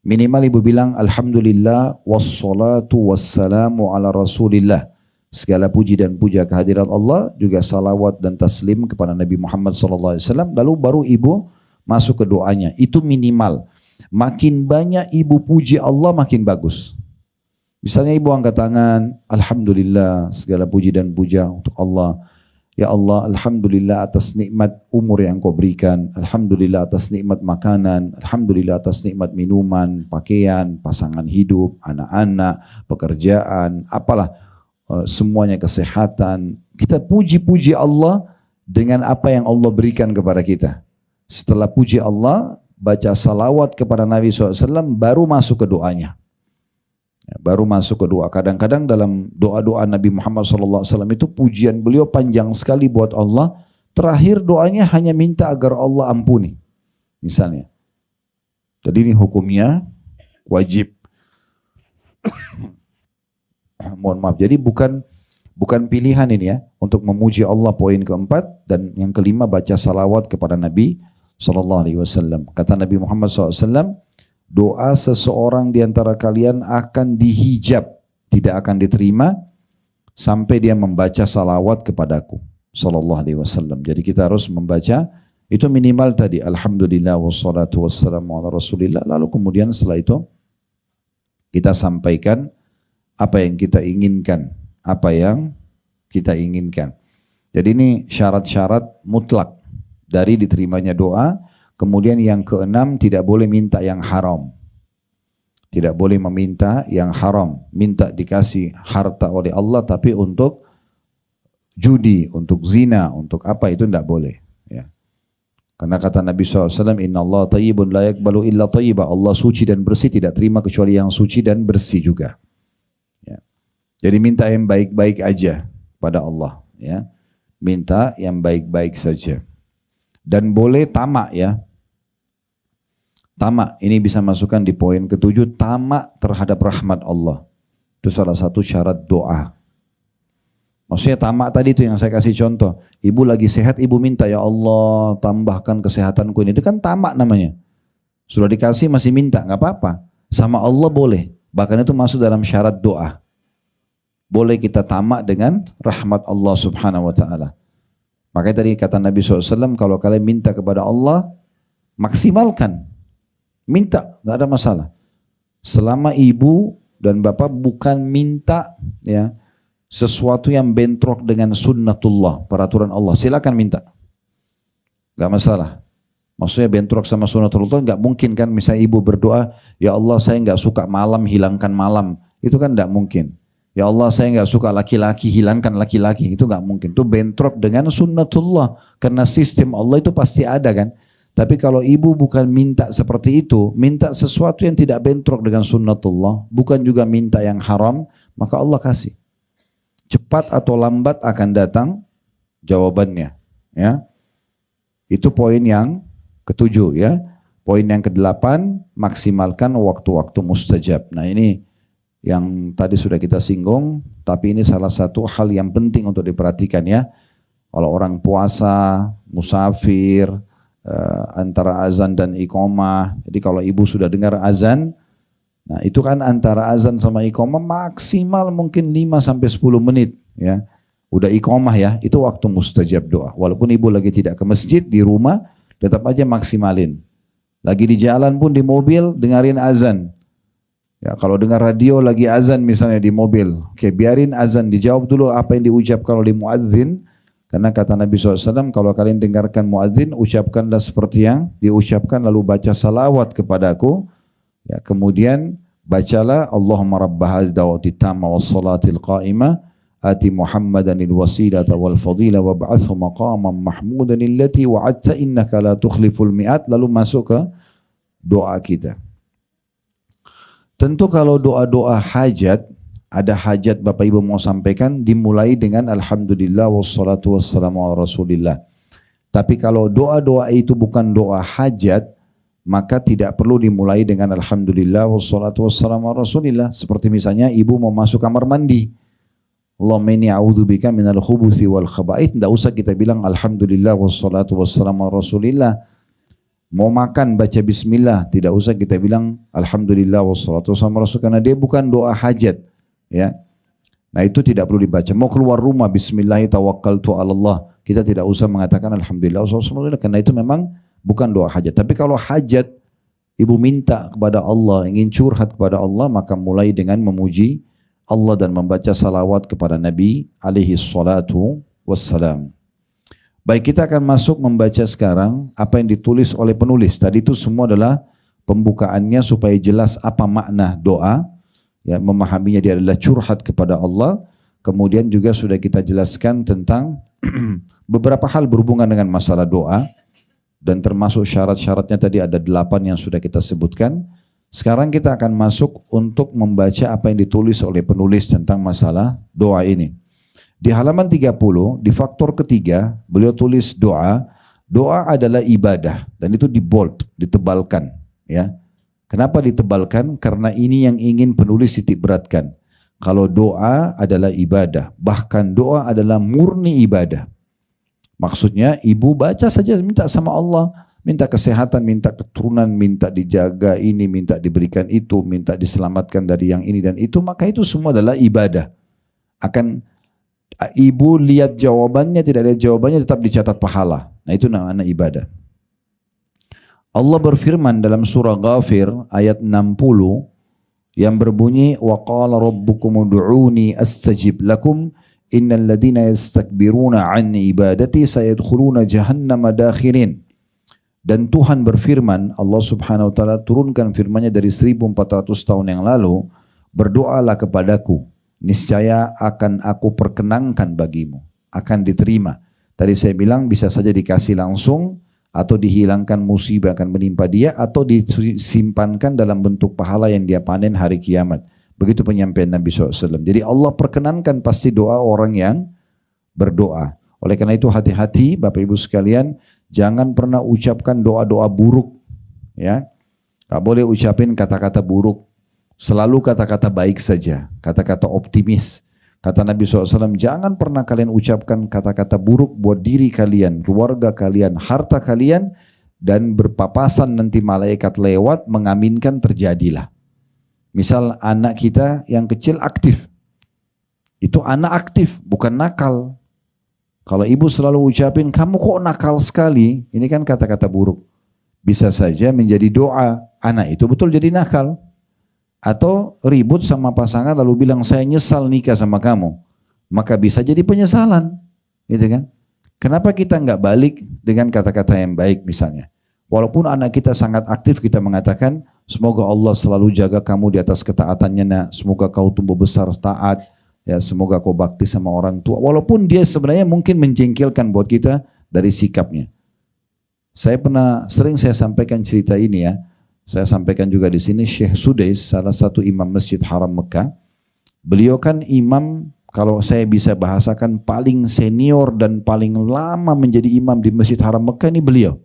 Minimal ibu bilang alhamdulillah wassalatu wassalamu ala rasulillah. Segala puji dan puja kehadirat Allah, juga salawat dan taslim kepada Nabi Muhammad SAW. Lalu baru ibu masuk ke doanya. Itu minimal. Makin banyak ibu puji Allah makin bagus. Misalnya ibu angkat tangan, alhamdulillah segala puji dan puja untuk Allah. Ya Allah, alhamdulillah atas nikmat umur yang Kau berikan. Alhamdulillah atas nikmat makanan. Alhamdulillah atas nikmat minuman, pakaian, pasangan hidup, anak-anak, pekerjaan, apalah semuanya, kesehatan. Kita puji-puji Allah dengan apa yang Allah berikan kepada kita. Setelah puji Allah, baca salawat kepada Nabi SAW, baru masuk ke doanya. Baru masuk ke doa. Kadang-kadang dalam doa-doa Nabi Muhammad SAW itu pujian beliau panjang sekali buat Allah. Terakhir doanya hanya minta agar Allah ampuni. Misalnya. Jadi ini hukumnya wajib. Mohon maaf. Jadi bukan pilihan ini ya. Untuk memuji Allah poin keempat. Dan yang kelima baca salawat kepada Nabi SAW. Kata Nabi Muhammad SAW, doa seseorang di antara kalian akan dihijab, tidak akan diterima sampai dia membaca salawat kepadaku sallallahu alaihi wasallam. Jadi kita harus membaca itu minimal tadi alhamdulillah wassalatu wassalamu ala rasulillah. Lalu kemudian setelah itu kita sampaikan apa yang kita inginkan, Jadi ini syarat-syarat mutlak dari diterimanya doa. Kemudian yang keenam, tidak boleh minta yang haram. Tidak boleh meminta yang haram. Minta dikasih harta oleh Allah tapi untuk judi, untuk zina, untuk apa, itu tidak boleh. Ya. Karena kata Nabi SAW, Inna Allah tayyibun la yakbalu illa tayyibah. Allah suci dan bersih, tidak terima kecuali yang suci dan bersih juga. Ya. Jadi minta yang baik-baik aja pada Allah. Ya. Minta yang baik-baik saja. Dan boleh tamak ya. Tamak ini bisa masukkan di poin ketujuh, tamak terhadap rahmat Allah. Itu salah satu syarat doa. Maksudnya tamak tadi itu yang saya kasih contoh. Ibu lagi sehat, ibu minta ya Allah tambahkan kesehatanku ini. Itu kan tamak namanya. Sudah dikasih masih minta, nggak apa-apa. Sama Allah boleh. Bahkan itu masuk dalam syarat doa. Boleh kita tamak dengan rahmat Allah Subhanahu wa ta'ala. Makanya tadi kata Nabi SAW, kalau kalian minta kepada Allah, maksimalkan. Minta, tidak ada masalah. Selama ibu dan bapak bukan minta ya sesuatu yang bentrok dengan sunnatullah, peraturan Allah, silakan minta. Gak masalah. Maksudnya bentrok sama sunnatullah, gak mungkin kan misalnya ibu berdoa, ya Allah saya gak suka malam, hilangkan malam. Itu kan gak mungkin. Ya Allah saya nggak suka laki-laki, hilangkan laki-laki. Itu nggak mungkin. Itu bentrok dengan sunnatullah. Karena sistem Allah itu pasti ada kan. Tapi kalau ibu bukan minta seperti itu, minta sesuatu yang tidak bentrok dengan sunnatullah, bukan juga minta yang haram, maka Allah kasih. Cepat atau lambat akan datang jawabannya. Ya. Itu poin yang ketujuh ya. Poin yang kedelapan, maksimalkan waktu-waktu mustajab. Nah ini yang tadi sudah kita singgung, tapi ini salah satu hal yang penting untuk diperhatikan ya. Kalau orang puasa, musafir, antara azan dan iqamah. Jadi kalau ibu sudah dengar azan, nah itu kan antara azan sama iqamah maksimal mungkin 5-10 menit ya. Udah iqamah ya, itu waktu mustajab doa. Walaupun ibu lagi tidak ke masjid, di rumah tetap aja maksimalin. Lagi di jalan pun di mobil dengerin azan. Ya, kalau dengar radio lagi azan misalnya di mobil, oke biarin azan, dijawab dulu apa yang diucapkan oleh muadzin. Karena kata Nabi SAW, kalau kalian dengarkan muadzin, ucapkanlah seperti yang diucapkan, lalu baca salawat kepadaku. Ya, kemudian bacalah Allahumma rabba hadhihi da'wati tamma was salatil qa'imah ati Muhammadanil wasilata wal fadila wa ba'athu maqaman mahmudan allati wa'adta innaka la tukhliful mi'at. Lalu masuk ke doa kita. Tentu kalau doa-doa hajat, ada hajat Bapak Ibu mau sampaikan, dimulai dengan Alhamdulillah wassalatu wassalamu ala Rasulillah. Tapi kalau doa-doa itu bukan doa hajat, maka tidak perlu dimulai dengan Alhamdulillah wassalatu wassalamu ala Rasulillah. Seperti misalnya ibu mau masuk kamar mandi, Allahumma inni a'udzubika minal khubuthi wal khaba'ith, tidak usah kita bilang Alhamdulillah wassalatu wassalamu ala Rasulillah. Mau makan baca bismillah, tidak usah kita bilang Alhamdulillah wassalatu wassalamu ala Rasulillah, karena dia bukan doa hajat. Ya, nah itu tidak perlu dibaca. Mau keluar rumah, Bismillahi tawakkaltu ala Allah, kita tidak usah mengatakan Alhamdulillah wassalatu, karena itu memang bukan doa hajat. Tapi kalau hajat, ibu minta kepada Allah, ingin curhat kepada Allah, maka mulai dengan memuji Allah dan membaca salawat kepada Nabi alaihi salatu wassalam. Baik, kita akan masuk membaca sekarang apa yang ditulis oleh penulis. Tadi itu semua adalah pembukaannya supaya jelas apa makna doa. Ya, memahaminya dia adalah curhat kepada Allah. Kemudian juga sudah kita jelaskan tentang beberapa hal berhubungan dengan masalah doa. Dan termasuk syarat-syaratnya tadi ada 8 yang sudah kita sebutkan. Sekarang kita akan masuk untuk membaca apa yang ditulis oleh penulis tentang masalah doa ini. Di halaman 30, di faktor ketiga, beliau tulis doa. Doa adalah ibadah. Dan itu di bold, ditebalkan. Ya. Kenapa ditebalkan? Karena ini yang ingin penulis titik beratkan. Kalau doa adalah ibadah, bahkan doa adalah murni ibadah. Maksudnya ibu baca saja, minta sama Allah, minta kesehatan, minta keturunan, minta dijaga ini, minta diberikan itu, minta diselamatkan dari yang ini dan itu, maka itu semua adalah ibadah. Akan ibu lihat jawabannya, tidak lihat jawabannya, tetap dicatat pahala. Nah itu namanya ibadah. Allah berfirman dalam surah Ghafir ayat 60 yang berbunyi wa qala rabbukum ud'uni astajib lakum innal ladina yastakbiruna an ibadati sayadkhuluna jahannama dakhirin. Dan Tuhan berfirman, Allah Subhanahu wa taala turunkan firman-Nya dari 1400 tahun yang lalu, berdoalah kepadaku, niscaya akan aku perkenankan bagimu, akan diterima. Tadi saya bilang bisa saja dikasih langsung, atau dihilangkan musibah akan menimpa dia, atau disimpankan dalam bentuk pahala yang dia panen hari kiamat. Begitu penyampaian Nabi SAW. Jadi Allah perkenankan pasti doa orang yang berdoa. Oleh karena itu hati-hati Bapak Ibu sekalian, jangan pernah ucapkan doa-doa buruk. Ya, gak boleh ucapin kata-kata buruk. Selalu kata-kata baik saja, kata-kata optimis. Kata Nabi SAW, jangan pernah kalian ucapkan kata-kata buruk buat diri kalian, keluarga kalian, harta kalian, dan berpapasan nanti malaikat lewat mengaminkan terjadilah. Misal anak kita yang kecil aktif, itu anak aktif, bukan nakal. Kalau ibu selalu ucapin, kamu kok nakal sekali, ini kan kata-kata buruk. Bisa saja menjadi doa, anak itu betul jadi nakal. Atau ribut sama pasangan lalu bilang saya nyesal nikah sama kamu, maka bisa jadi penyesalan, gitu kan? Kenapa kita nggak balik dengan kata-kata yang baik misalnya? Walaupun anak kita sangat aktif, kita mengatakan semoga Allah selalu jaga kamu di atas ketaatannya, nak. Semoga kau tumbuh besar taat, ya. Semoga kau bakti sama orang tua. Walaupun dia sebenarnya mungkin menjengkelkan buat kita dari sikapnya. Saya sering saya sampaikan cerita ini ya. Saya sampaikan juga di sini, Syekh Sudais, salah satu imam Masjid Haram Mekah. Beliau kan imam kalau saya bisa bahasakan paling senior dan paling lama menjadi imam di Masjid Haram Mekah ini beliau.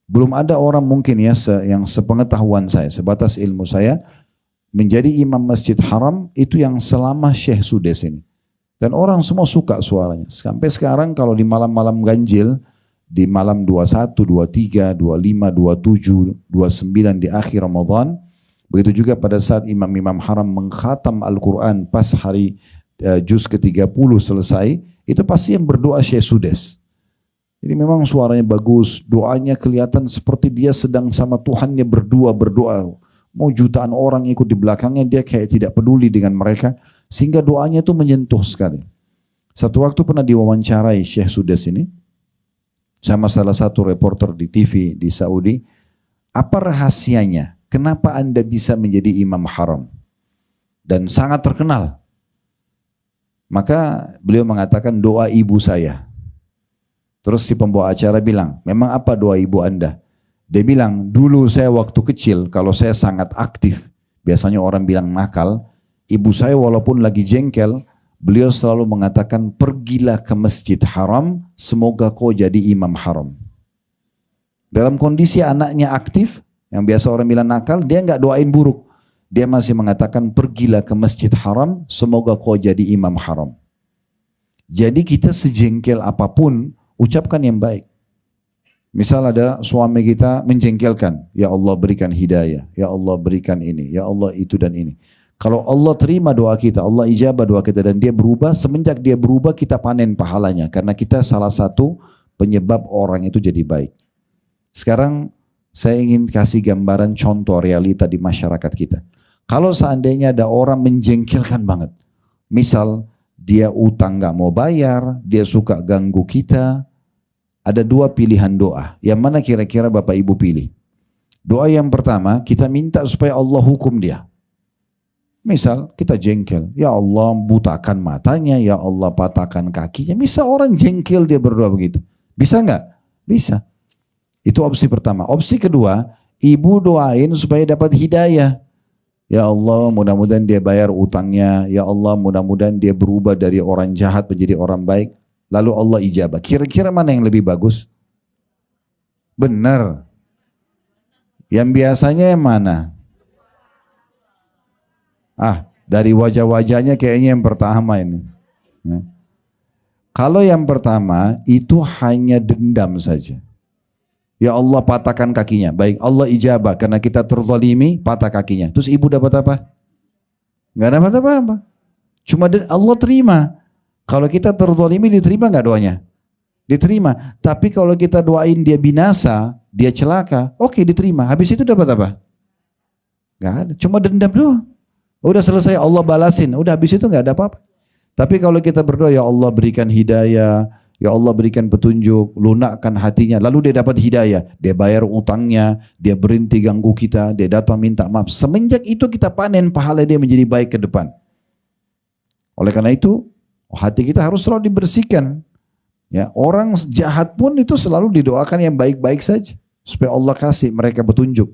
Belum ada orang mungkin ya yang sepengetahuan saya, sebatas ilmu saya, menjadi imam Masjid Haram itu yang selama Syekh Sudes ini. Dan orang semua suka suaranya. Sampai sekarang kalau di malam-malam ganjil, di malam 21, 23, 25, 27, 29 di akhir Ramadan, begitu juga pada saat imam-imam haram mengkhatam Al-Quran pas hari juz ke-30 selesai, itu pasti yang berdoa Syekh Sudes. Jadi memang suaranya bagus, doanya kelihatan seperti dia sedang sama Tuhannya berdoa. Mau jutaan orang ikut di belakangnya, dia kayak tidak peduli dengan mereka. Sehingga doanya itu menyentuh sekali. Satu waktu pernah diwawancarai Syekh Sudes ini, sama salah satu reporter di TV di Saudi, apa rahasianya? Kenapa Anda bisa menjadi imam haram? Dan sangat terkenal. Maka beliau mengatakan doa ibu saya. Terus si pembawa acara bilang, memang apa doa ibu Anda? Dia bilang, dulu saya waktu kecil, kalau saya sangat aktif, biasanya orang bilang nakal, ibu saya walaupun lagi jengkel, beliau selalu mengatakan, pergilah ke Masjid Haram, semoga kau jadi imam haram. Dalam kondisi anaknya aktif, yang biasa orang bilang nakal, dia nggak doain buruk. Dia masih mengatakan, pergilah ke Masjid Haram, semoga kau jadi imam haram. Jadi kita sejengkel apapun, ucapkan yang baik. Misal ada suami kita menjengkelkan, ya Allah berikan hidayah, ya Allah berikan ini, ya Allah itu dan ini. Kalau Allah terima doa kita, Allah ijabah doa kita dan dia berubah, semenjak dia berubah kita panen pahalanya. Karena kita salah satu penyebab orang itu jadi baik. Sekarang saya ingin kasih gambaran contoh realita di masyarakat kita. Kalau seandainya ada orang menjengkelkan banget, misal dia utang gak mau bayar, dia suka ganggu kita, ada dua pilihan doa. Yang mana kira-kira Bapak Ibu pilih? Doa yang pertama, kita minta supaya Allah hukum dia. Misal kita jengkel, ya Allah butakan matanya, ya Allah patahkan kakinya. Bisa orang jengkel dia berdoa begitu? Bisa nggak? Bisa. Itu opsi pertama. Opsi kedua, ibu doain supaya dapat hidayah. Ya Allah mudah-mudahan dia bayar utangnya. Ya Allah mudah-mudahan dia berubah dari orang jahat menjadi orang baik. Lalu Allah ijabah. Kira-kira mana yang lebih bagus? Benar. Yang biasanya yang mana? Dari wajah-wajahnya kayaknya yang pertama ini. Ya. Kalau yang pertama itu hanya dendam saja. Ya Allah patahkan kakinya. Baik, Allah ijabah karena kita terzalimi, patah kakinya. Terus ibu dapat apa? Nggak dapat apa-apa. Cuma Allah terima. Kalau kita terzalimi diterima nggak doanya? Diterima. Tapi kalau kita doain dia binasa, dia celaka, oke diterima. Habis itu dapat apa? Nggak ada. Cuma dendam doang. Udah selesai Allah balasin. Udah habis itu nggak ada apa-apa. Tapi kalau kita berdoa ya Allah berikan hidayah, ya Allah berikan petunjuk, lunakkan hatinya. Lalu dia dapat hidayah, dia bayar utangnya, dia berhenti ganggu kita, dia datang minta maaf. Semenjak itu kita panen pahala dia menjadi baik ke depan. Oleh karena itu hati kita harus selalu dibersihkan. Ya, orang jahat pun itu selalu didoakan yang baik-baik saja supaya Allah kasih mereka petunjuk.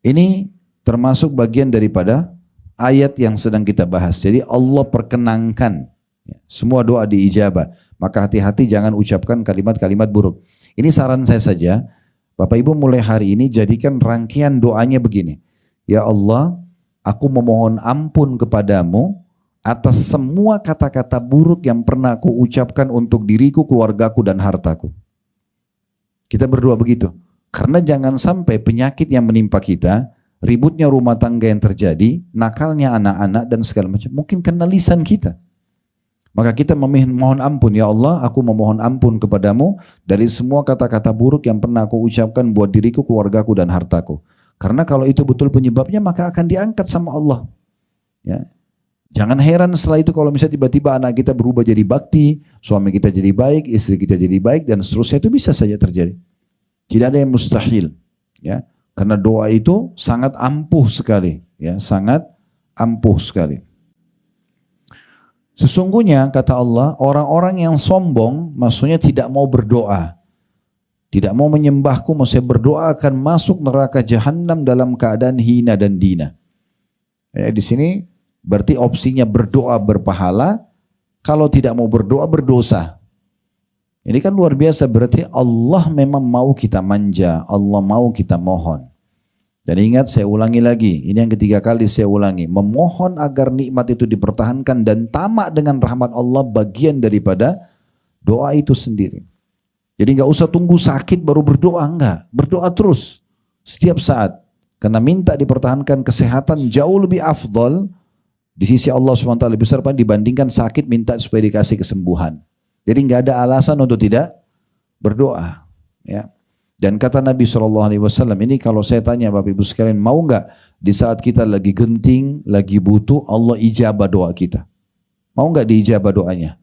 Ini termasuk bagian daripada ayat yang sedang kita bahas. Jadi Allah perkenankan semua doa diijabah. Maka hati-hati jangan ucapkan kalimat-kalimat buruk. Ini saran saya saja. Bapak Ibu mulai hari ini jadikan rangkaian doanya begini. Ya Allah, aku memohon ampun kepadamu atas semua kata-kata buruk yang pernah aku ucapkan untuk diriku, keluargaku, dan hartaku. Kita berdoa begitu. Karena jangan sampai penyakit yang menimpa kita, ributnya rumah tangga yang terjadi, nakalnya anak-anak dan segala macam, mungkin kena lisan kita. Maka kita memohon ampun, ya Allah, aku memohon ampun kepadamu dari semua kata-kata buruk yang pernah aku ucapkan buat diriku, keluargaku, dan hartaku. Karena kalau itu betul penyebabnya, maka akan diangkat sama Allah. Ya. Jangan heran setelah itu kalau misalnya tiba-tiba anak kita berubah jadi bakti, suami kita jadi baik, istri kita jadi baik, dan seterusnya, itu bisa saja terjadi. Tidak ada yang mustahil. Ya. Karena doa itu sangat ampuh sekali. Ya, sangat ampuh sekali. Sesungguhnya kata Allah, orang-orang yang sombong maksudnya tidak mau berdoa. Tidak mau menyembahku, maksudnya berdoa akan masuk neraka jahanam dalam keadaan hina dan dina. Ya, di sini Berarti opsinya berdoa berpahala, kalau tidak mau berdoa berdosa. Ini kan luar biasa, berarti Allah memang mau kita manja, Allah mau kita mohon. Dan ingat, saya ulangi lagi, ini yang ketiga kali saya ulangi, memohon agar nikmat itu dipertahankan dan tamak dengan rahmat Allah bagian daripada doa itu sendiri. Jadi nggak usah tunggu sakit baru berdoa, enggak. Berdoa terus, setiap saat. Karena minta dipertahankan kesehatan jauh lebih afdal di sisi Allah SWT lebih besar dibandingkan sakit minta supaya dikasih kesembuhan. Jadi nggak ada alasan untuk tidak berdoa. Ya. Dan kata Nabi SAW, ini kalau saya tanya Bapak Ibu sekalian, mau nggak di saat kita lagi genting, lagi butuh, Allah ijabah doa kita? Mau nggak diijabah doanya?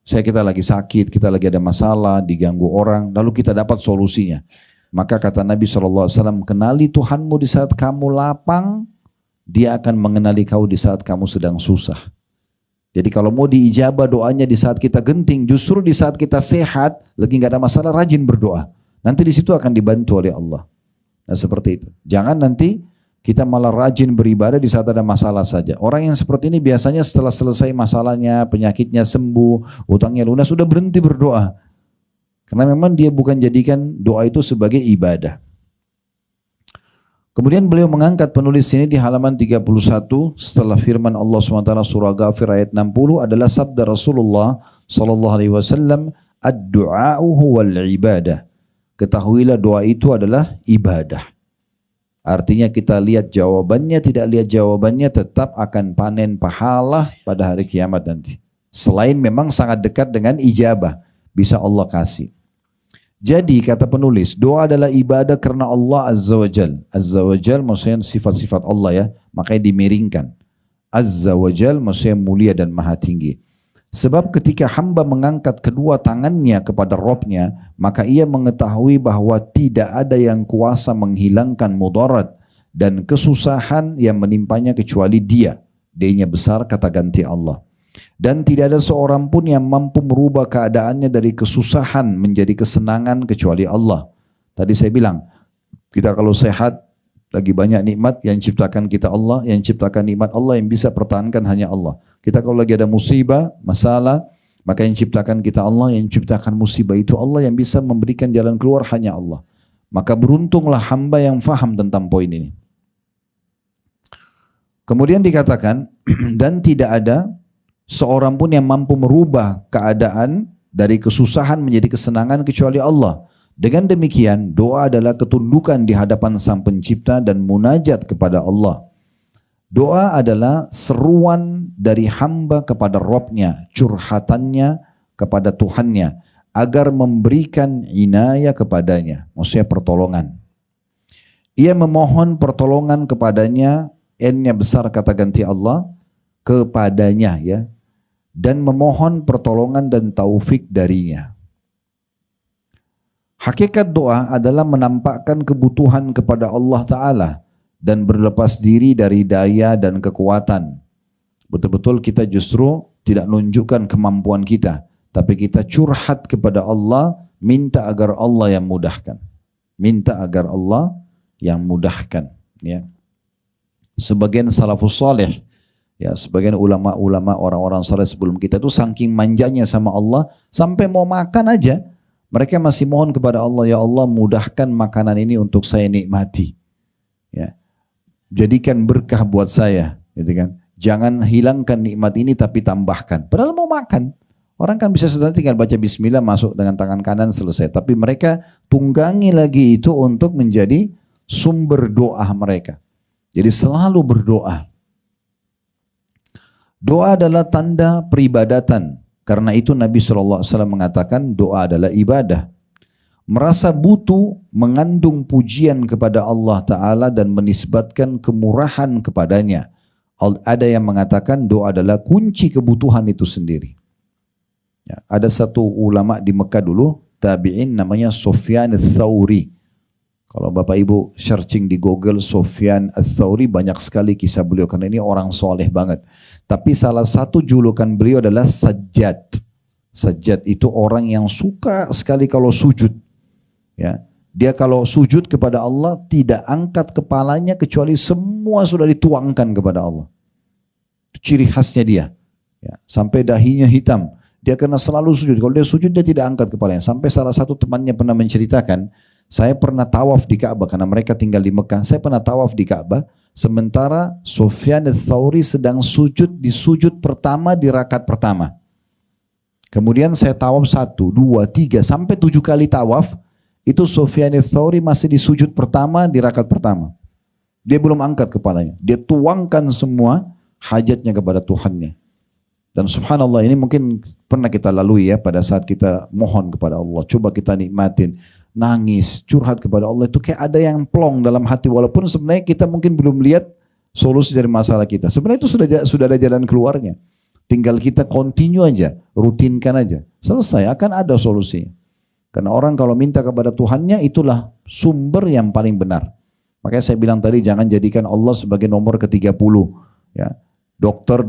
Kita lagi sakit, kita lagi ada masalah, diganggu orang, lalu kita dapat solusinya. Maka kata Nabi SAW, kenali Tuhanmu di saat kamu lapang, Dia akan mengenali kau di saat kamu sedang susah. Jadi kalau mau diijabah doanya di saat kita genting, justru di saat kita sehat, lagi nggak ada masalah, rajin berdoa. Nanti di situ akan dibantu oleh Allah. Nah seperti itu. Jangan nanti kita malah rajin beribadah di saat ada masalah saja. Orang yang seperti ini biasanya setelah selesai masalahnya, penyakitnya sembuh, utangnya lunas, sudah berhenti berdoa. Karena memang dia bukan jadikan doa itu sebagai ibadah. Kemudian beliau mengangkat penulis ini di halaman 31 setelah firman Allah SWT surah Ghafir ayat 60 adalah sabda Rasulullah SAW, ad-du'a'u huwal ibadah. Ketahuilah doa itu adalah ibadah. Artinya kita lihat jawabannya, tidak lihat jawabannya, tetap akan panen pahala pada hari kiamat nanti. Selain memang sangat dekat dengan ijabah, bisa Allah kasih. Jadi kata penulis, doa adalah ibadah karena Allah Azza wa Jal. Azza wa Jal maksudnya sifat-sifat Allah ya, makanya dimiringkan. Azza wa Jal maksudnya mulia dan maha tinggi. Sebab ketika hamba mengangkat kedua tangannya kepada Robnya, maka ia mengetahui bahwa tidak ada yang kuasa menghilangkan mudarat dan kesusahan yang menimpanya kecuali Dia. D-nya besar, kata ganti Allah. Dan tidak ada seorang pun yang mampu merubah keadaannya dari kesusahan menjadi kesenangan kecuali Allah. Tadi saya bilang, kita kalau sehat, lagi banyak nikmat yang ciptakan kita Allah, yang ciptakan nikmat Allah, yang bisa pertahankan hanya Allah. Kita kalau lagi ada musibah, masalah, maka yang ciptakan kita Allah, yang ciptakan musibah itu Allah, yang bisa memberikan jalan keluar hanya Allah. Maka beruntunglah hamba yang faham tentang poin ini. Kemudian dikatakan, dan tidak ada seorang pun yang mampu merubah keadaan dari kesusahan menjadi kesenangan kecuali Allah. Dengan demikian, doa adalah ketundukan di hadapan Sang Pencipta dan munajat kepada Allah. Doa adalah seruan dari hamba kepada Robnya, curhatannya kepada Tuhannya, agar memberikan inayah kepadanya, maksudnya pertolongan. Ia memohon pertolongan kepadanya, N-nya besar kata ganti Allah, kepadanya ya, dan memohon pertolongan dan taufik darinya. Hakikat doa adalah menampakkan kebutuhan kepada Allah Ta'ala dan berlepas diri dari daya dan kekuatan. Betul-betul kita justru tidak menunjukkan kemampuan kita, tapi kita curhat kepada Allah, minta agar Allah yang mudahkan. Minta agar Allah yang mudahkan. Ya. Sebagian salafus saleh, ya, sebagian ulama-ulama orang-orang saleh sebelum kita itu saking manjanya sama Allah, sampai mau makan aja, mereka masih mohon kepada Allah, ya Allah mudahkan makanan ini untuk saya nikmati. Ya. Jadikan berkah buat saya, gitu kan. Jangan hilangkan nikmat ini tapi tambahkan. Padahal mau makan. Orang kan bisa sebenarnya tinggal baca bismillah, masuk dengan tangan kanan, selesai. Tapi mereka tunggangi lagi itu untuk menjadi sumber doa mereka. Jadi selalu berdoa. Doa adalah tanda peribadatan. Karena itu Nabi SAW mengatakan doa adalah ibadah. Merasa butuh mengandung pujian kepada Allah Ta'ala dan menisbatkan kemurahan kepadanya. Ada yang mengatakan doa adalah kunci kebutuhan itu sendiri. Ya, ada satu ulama di Mekah dulu, tabi'in, namanya Sufyan Ats-Tsauri. Kalau Bapak Ibu searching di Google Sufyan Ats-Tsauri, banyak sekali kisah beliau karena ini orang soleh banget. Tapi salah satu julukan beliau adalah Sajjad. Sajjad itu orang yang suka sekali kalau sujud. Ya, dia kalau sujud kepada Allah tidak angkat kepalanya kecuali semua sudah dituangkan kepada Allah. ciri khasnya dia. Ya, sampai dahinya hitam. Dia kena selalu sujud. Kalau dia sujud dia tidak angkat kepalanya. Sampai salah satu temannya pernah menceritakan, saya pernah tawaf di Ka'bah karena mereka tinggal di Mekah. Saya pernah tawaf di Ka'bah sementara Sufyan ats-Tsauri sedang sujud di sujud pertama di rakaat pertama. Kemudian saya tawaf 1, 2, 3 sampai 7 kali tawaf. Itu Sufyan ats-Tsauri masih di sujud pertama di rakaat pertama. Dia belum angkat kepalanya. Dia tuangkan semua hajatnya kepada Tuhannya. Dan subhanallah ini mungkin pernah kita lalui ya pada saat kita mohon kepada Allah. Coba kita nikmatin, nangis, curhat kepada Allah itu kayak ada yang plong dalam hati. Walaupun sebenarnya kita mungkin belum lihat solusi dari masalah kita. Sebenarnya itu sudah ada jalan keluarnya. Tinggal kita continue aja, rutinkan aja. Selesai, akan ada solusi. Karena orang kalau minta kepada Tuhannya itulah sumber yang paling benar. Makanya saya bilang tadi jangan jadikan Allah sebagai nomor ke-30. Ya. Dokter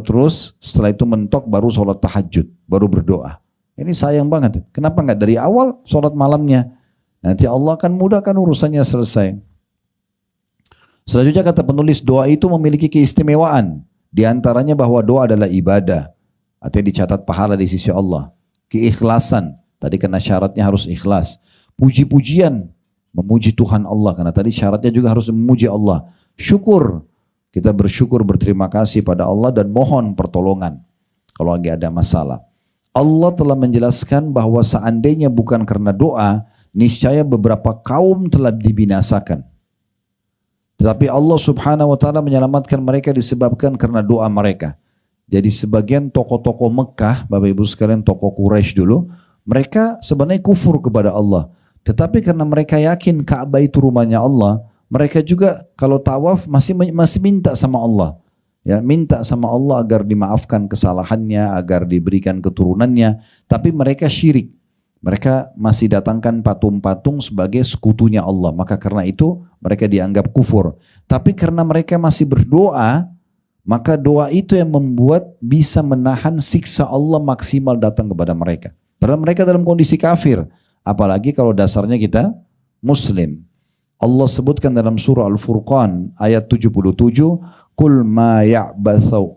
terus, setelah itu mentok baru sholat tahajud, baru berdoa. Ini sayang banget. Kenapa enggak dari awal sholat malamnya? Nanti Allah akan mudahkan urusannya selesai. Selanjutnya kata penulis, doa itu memiliki keistimewaan. Di antaranya bahwa doa adalah ibadah. Artinya dicatat pahala di sisi Allah. Keikhlasan. Tadi karena syaratnya harus ikhlas. Puji-pujian. Memuji Tuhan Allah. Karena tadi syaratnya juga harus memuji Allah. Syukur. Kita bersyukur, berterima kasih pada Allah dan mohon pertolongan kalau lagi ada masalah. Allah telah menjelaskan bahwa seandainya bukan karena doa, niscaya beberapa kaum telah dibinasakan. Tetapi Allah subhanahu wa ta'ala menyelamatkan mereka disebabkan karena doa mereka. Jadi sebagian tokoh-tokoh Mekah, Bapak Ibu sekalian tokoh Quraisy dulu, mereka sebenarnya kufur kepada Allah. Tetapi karena mereka yakin Ka'bah itu rumahnya Allah, mereka juga kalau tawaf masih minta sama Allah. Ya, minta sama Allah agar dimaafkan kesalahannya, agar diberikan keturunannya. Tapi mereka syirik. Mereka masih datangkan patung-patung sebagai sekutunya Allah. Maka karena itu mereka dianggap kufur. Tapi karena mereka masih berdoa, maka doa itu yang membuat bisa menahan siksa Allah maksimal datang kepada mereka. Padahal mereka dalam kondisi kafir. Apalagi kalau dasarnya kita Muslim. Allah sebutkan dalam surah Al-Furqan ayat 77, "Qul ma ya'bau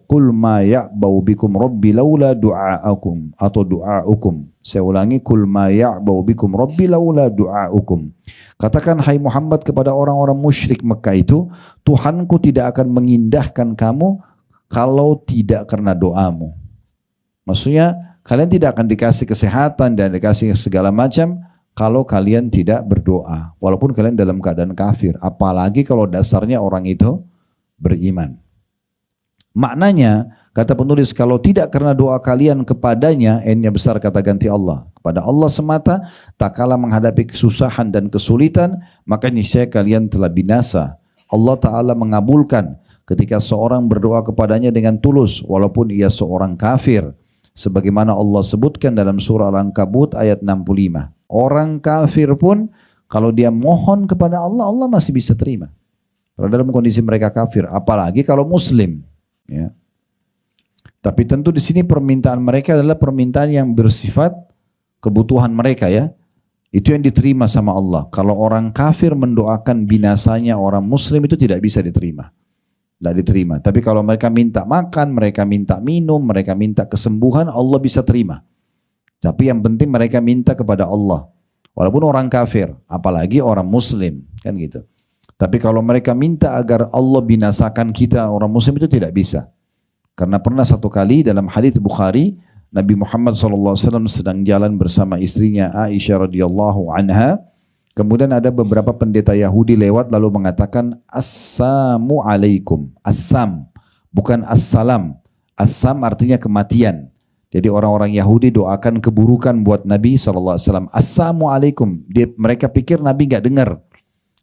bikum rabbi laula du'aakum" atau du'aukum. Saya ulangi, "Qul ma ya'bau bikum rabbi laula du'aukum." Katakan hai Muhammad kepada orang-orang musyrik Mekah itu, Tuhanku tidak akan mengindahkan kamu kalau tidak karena doamu. Maksudnya kalian tidak akan dikasih kesehatan dan dikasih segala macam kalau kalian tidak berdoa, walaupun kalian dalam keadaan kafir, apalagi kalau dasarnya orang itu beriman. Maknanya, kata penulis, kalau tidak karena doa kalian kepadanya, n-nya besar kata ganti Allah. Kepada Allah semata, tak kala menghadapi kesusahan dan kesulitan, maka niscaya kalian telah binasa. Allah Ta'ala mengabulkan ketika seorang berdoa kepadanya dengan tulus, walaupun ia seorang kafir. Sebagaimana Allah sebutkan dalam surah Al-Ankabut ayat 65. Orang kafir pun kalau dia mohon kepada Allah, Allah masih bisa terima. Kalau dalam kondisi mereka kafir, apalagi kalau Muslim. Ya. Tapi tentu di sini permintaan mereka adalah permintaan yang bersifat kebutuhan mereka ya. Itu yang diterima sama Allah. Kalau orang kafir mendoakan binasanya orang Muslim itu tidak bisa diterima. Tidak diterima. Tapi kalau mereka minta makan, mereka minta minum, mereka minta kesembuhan, Allah bisa terima. Tapi yang penting mereka minta kepada Allah. Walaupun orang kafir, apalagi orang Muslim, kan gitu. Tapi kalau mereka minta agar Allah binasakan kita orang Muslim itu tidak bisa. Karena pernah satu kali dalam hadits Bukhari, Nabi Muhammad SAW sedang jalan bersama istrinya Aisyah radhiyallahu anha. Kemudian ada beberapa pendeta Yahudi lewat lalu mengatakan Assalamu alaikum. Assam, bukan assalam. Assam artinya kematian. Jadi orang-orang Yahudi doakan keburukan buat Nabi SAW. Assalamualaikum. Mereka pikir Nabi nggak dengar.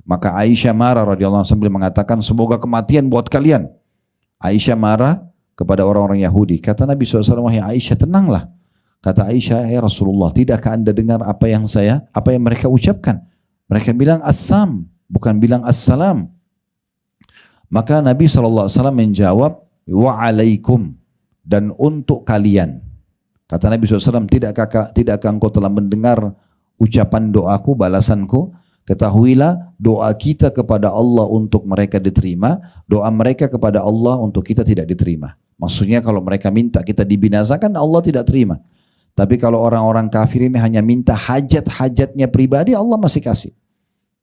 Maka Aisyah marah radhiyallahu anha sambil mengatakan semoga kematian buat kalian. Aisyah marah kepada orang-orang Yahudi. Kata Nabi SAW, wahai Aisyah tenanglah. Kata Aisyah, ya Rasulullah, tidakkah anda dengar apa yang mereka ucapkan? Mereka bilang assam, bukan bilang assalam. Maka Nabi SAW menjawab, wa'alaikum, dan untuk kalian. Kata Nabi SAW, tidakkah engkau telah mendengar ucapan doaku, balasanku? Ketahuilah doa kita kepada Allah untuk mereka diterima, doa mereka kepada Allah untuk kita tidak diterima. Maksudnya kalau mereka minta kita dibinasakan, Allah tidak terima. Tapi kalau orang-orang kafir ini hanya minta hajat-hajatnya pribadi, Allah masih kasih.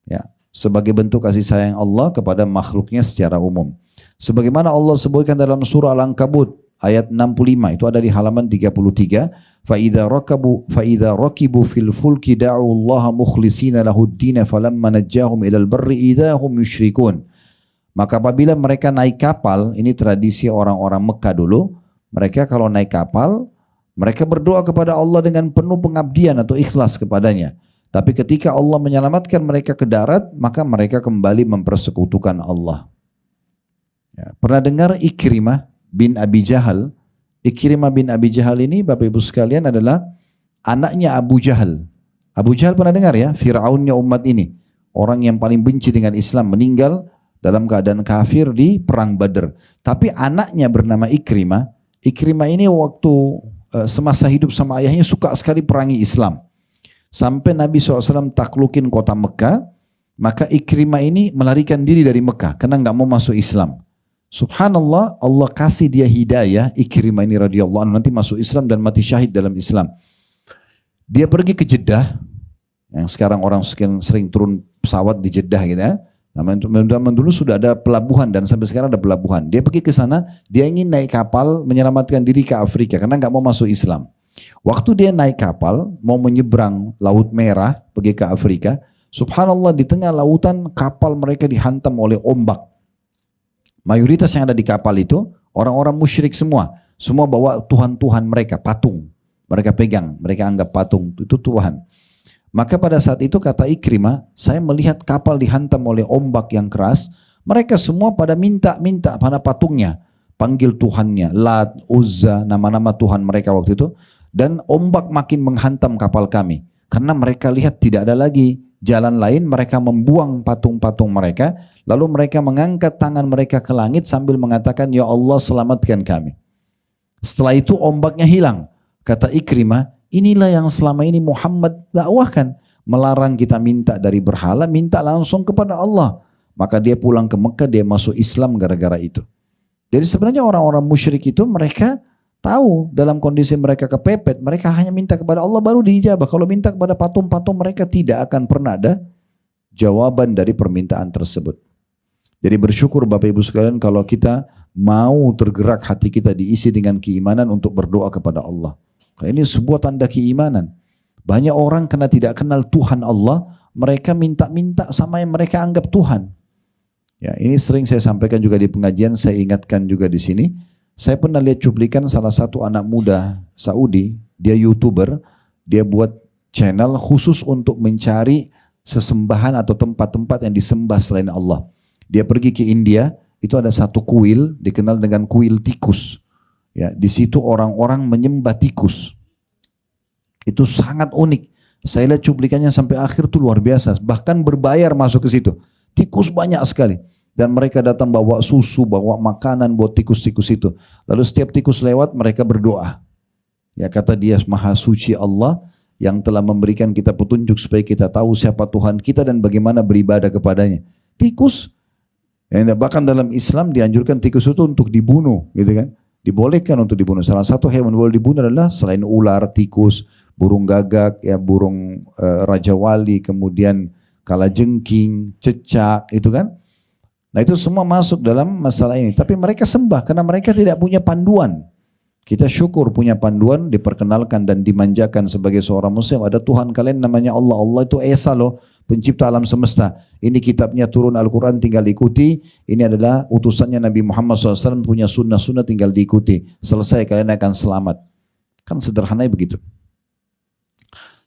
Ya, sebagai bentuk kasih sayang Allah kepada makhluknya secara umum. Sebagaimana Allah sebutkan dalam surah Al-Ankabut ayat 65, itu ada di halaman 33. فَإِذَا رَكِبُوا فِي الْفُلْكِ دَعُوا اللَّهَ مُخْلِصِينَ لَهُ الدِّينَ فَلَمَّا نَجَّاهُمْ إِلَى الْبَرِّ إِذَا هُمْ يُشْرِكُونَ. Maka apabila mereka naik kapal, ini tradisi orang-orang Mekah dulu, mereka kalau naik kapal, mereka berdoa kepada Allah dengan penuh pengabdian atau ikhlas kepadanya. Tapi ketika Allah menyelamatkan mereka ke darat, maka mereka kembali mempersekutukan Allah. Ya, pernah dengar Ikrimah bin Abi Jahal? Ikrimah bin Abi Jahal ini Bapak Ibu sekalian adalah anaknya Abu Jahal. Abu Jahal pernah dengar ya? Fir'aunnya umat ini. Orang yang paling benci dengan Islam, meninggal dalam keadaan kafir di perang Badr. Tapi anaknya bernama Ikrimah. Ikrimah ini waktu semasa hidup sama ayahnya suka sekali perangi Islam. Sampai Nabi SAW taklukin kota Mekah, maka Ikrimah ini melarikan diri dari Mekah karena nggak mau masuk Islam. Subhanallah, Allah kasih dia hidayah. Ikrimah ini radhiyallahu anhu nanti masuk Islam dan mati syahid dalam Islam. Dia pergi ke Jeddah, yang sekarang orang sering turun pesawat di Jeddah gitu ya. Zaman dulu sudah ada pelabuhan dan sampai sekarang ada pelabuhan. Dia pergi ke sana, dia ingin naik kapal menyelamatkan diri ke Afrika karena nggak mau masuk Islam. Waktu dia naik kapal mau menyeberang Laut Merah pergi ke Afrika, subhanallah di tengah lautan kapal mereka dihantam oleh ombak. Mayoritas yang ada di kapal itu orang-orang musyrik semua. Semua bawa Tuhan-Tuhan mereka, patung. Mereka pegang, mereka anggap patung itu Tuhan. Maka pada saat itu kata Ikrimah, saya melihat kapal dihantam oleh ombak yang keras. Mereka semua pada minta-minta pada patungnya. Panggil Tuhannya, Lat, Uzza, nama-nama Tuhan mereka waktu itu. Dan ombak makin menghantam kapal kami. Karena mereka lihat tidak ada lagi jalan lain, mereka membuang patung-patung mereka, lalu mereka mengangkat tangan mereka ke langit sambil mengatakan, Ya Allah selamatkan kami. Setelah itu ombaknya hilang. Kata Ikrimah, inilah yang selama ini Muhammad dakwahkan, melarang kita minta dari berhala, minta langsung kepada Allah. Maka dia pulang ke Mekah, dia masuk Islam gara-gara itu. Jadi sebenarnya orang-orang musyrik itu mereka tahu dalam kondisi mereka kepepet, mereka hanya minta kepada Allah baru diijabah. Kalau minta kepada patung-patung mereka tidak akan pernah ada jawaban dari permintaan tersebut. Jadi bersyukur Bapak Ibu sekalian kalau kita mau tergerak hati kita diisi dengan keimanan untuk berdoa kepada Allah. Karena ini sebuah tanda keimanan. Banyak orang karena tidak kenal Tuhan Allah, mereka minta-minta sama yang mereka anggap Tuhan. Ya, ini sering saya sampaikan juga di pengajian, saya ingatkan juga di sini. Saya pernah lihat cuplikan salah satu anak muda Saudi, dia YouTuber, dia buat channel khusus untuk mencari sesembahan atau tempat-tempat yang disembah selain Allah. Dia pergi ke India, itu ada satu kuil dikenal dengan kuil tikus. Ya, di situ orang-orang menyembah tikus. Itu sangat unik. Saya lihat cuplikannya sampai akhir tuh luar biasa. Bahkan berbayar masuk ke situ. Tikus banyak sekali. Dan mereka datang bawa susu, bawa makanan buat tikus-tikus itu. Lalu setiap tikus lewat mereka berdoa. Ya kata dia, Maha Suci Allah yang telah memberikan kita petunjuk supaya kita tahu siapa Tuhan kita dan bagaimana beribadah kepadanya. Tikus, ya, bahkan dalam Islam dianjurkan tikus itu untuk dibunuh, gitu kan? Dibolehkan untuk dibunuh. Salah satu hewan boleh dibunuh adalah selain ular, tikus, burung gagak, ya burung raja wali, kemudian kalajengking, cecak, itu kan? Nah itu semua masuk dalam masalah ini. Tapi mereka sembah karena mereka tidak punya panduan. Kita syukur punya panduan, diperkenalkan dan dimanjakan sebagai seorang muslim. Ada Tuhan kalian namanya Allah. Allah itu Esa loh, pencipta alam semesta. Ini kitabnya turun Al-Quran tinggal ikuti. Ini adalah utusannya Nabi Muhammad SAW, punya sunnah-sunnah tinggal diikuti. Selesai kalian akan selamat. Kan sederhananya begitu.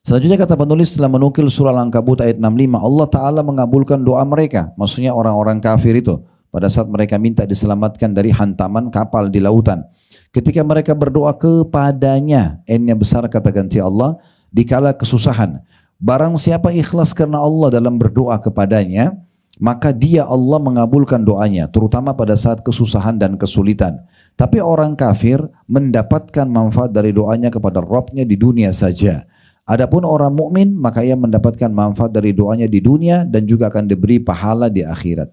Selanjutnya kata penulis setelah menukil surah Al-Ankabut ayat 65, Allah Ta'ala mengabulkan doa mereka, maksudnya orang-orang kafir itu, pada saat mereka minta diselamatkan dari hantaman kapal di lautan. Ketika mereka berdoa kepadanya, N-nya besar kata ganti Allah, dikala kesusahan. Barang siapa ikhlas karena Allah dalam berdoa kepadanya, maka dia Allah mengabulkan doanya, terutama pada saat kesusahan dan kesulitan. Tapi orang kafir mendapatkan manfaat dari doanya kepada Rabbnya di dunia saja. Adapun orang mukmin maka ia mendapatkan manfaat dari doanya di dunia dan juga akan diberi pahala di akhirat.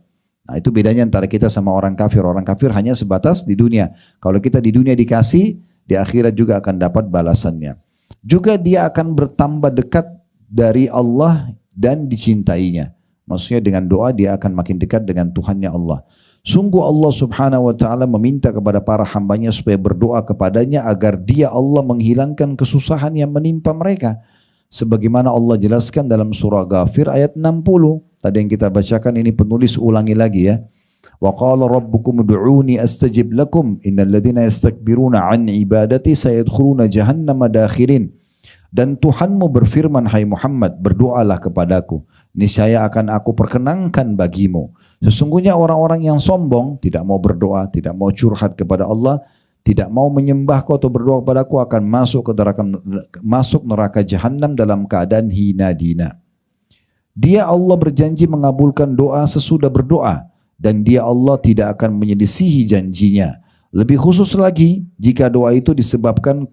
Nah, itu bedanya antara kita sama orang kafir. Orang kafir hanya sebatas di dunia. Kalau kita di dunia dikasih, di akhirat juga akan dapat balasannya. Juga dia akan bertambah dekat dari Allah dan dicintainya. Maksudnya dengan doa dia akan makin dekat dengan Tuhannya Allah. Sungguh Allah subhanahu wa ta'ala meminta kepada para hambanya supaya berdoa kepadanya agar dia Allah menghilangkan kesusahan yang menimpa mereka. Sebagaimana Allah jelaskan dalam surah Ghafir ayat 60. Tadi yang kita bacakan ini penulis ulangi lagi ya. Wa qala rabbukum ud'uni astajib lakum innal ladzina yastakbiruna an ibadati sayadkhuluna jahannama dakhirin. Dan Tuhanmu berfirman, hai Muhammad, berdoalah kepadaku, niscaya akan aku perkenankan bagimu. Sesungguhnya orang-orang yang sombong, tidak mau berdoa, tidak mau curhat kepada Allah, tidak mau menyembahku atau berdoa kepadaku akan masuk neraka jahanam dalam keadaan hina dina. Dia Allah berjanji mengabulkan doa sesudah berdoa dan dia Allah tidak akan menyelisihi janjinya. Lebih khusus lagi jika doa itu disebabkan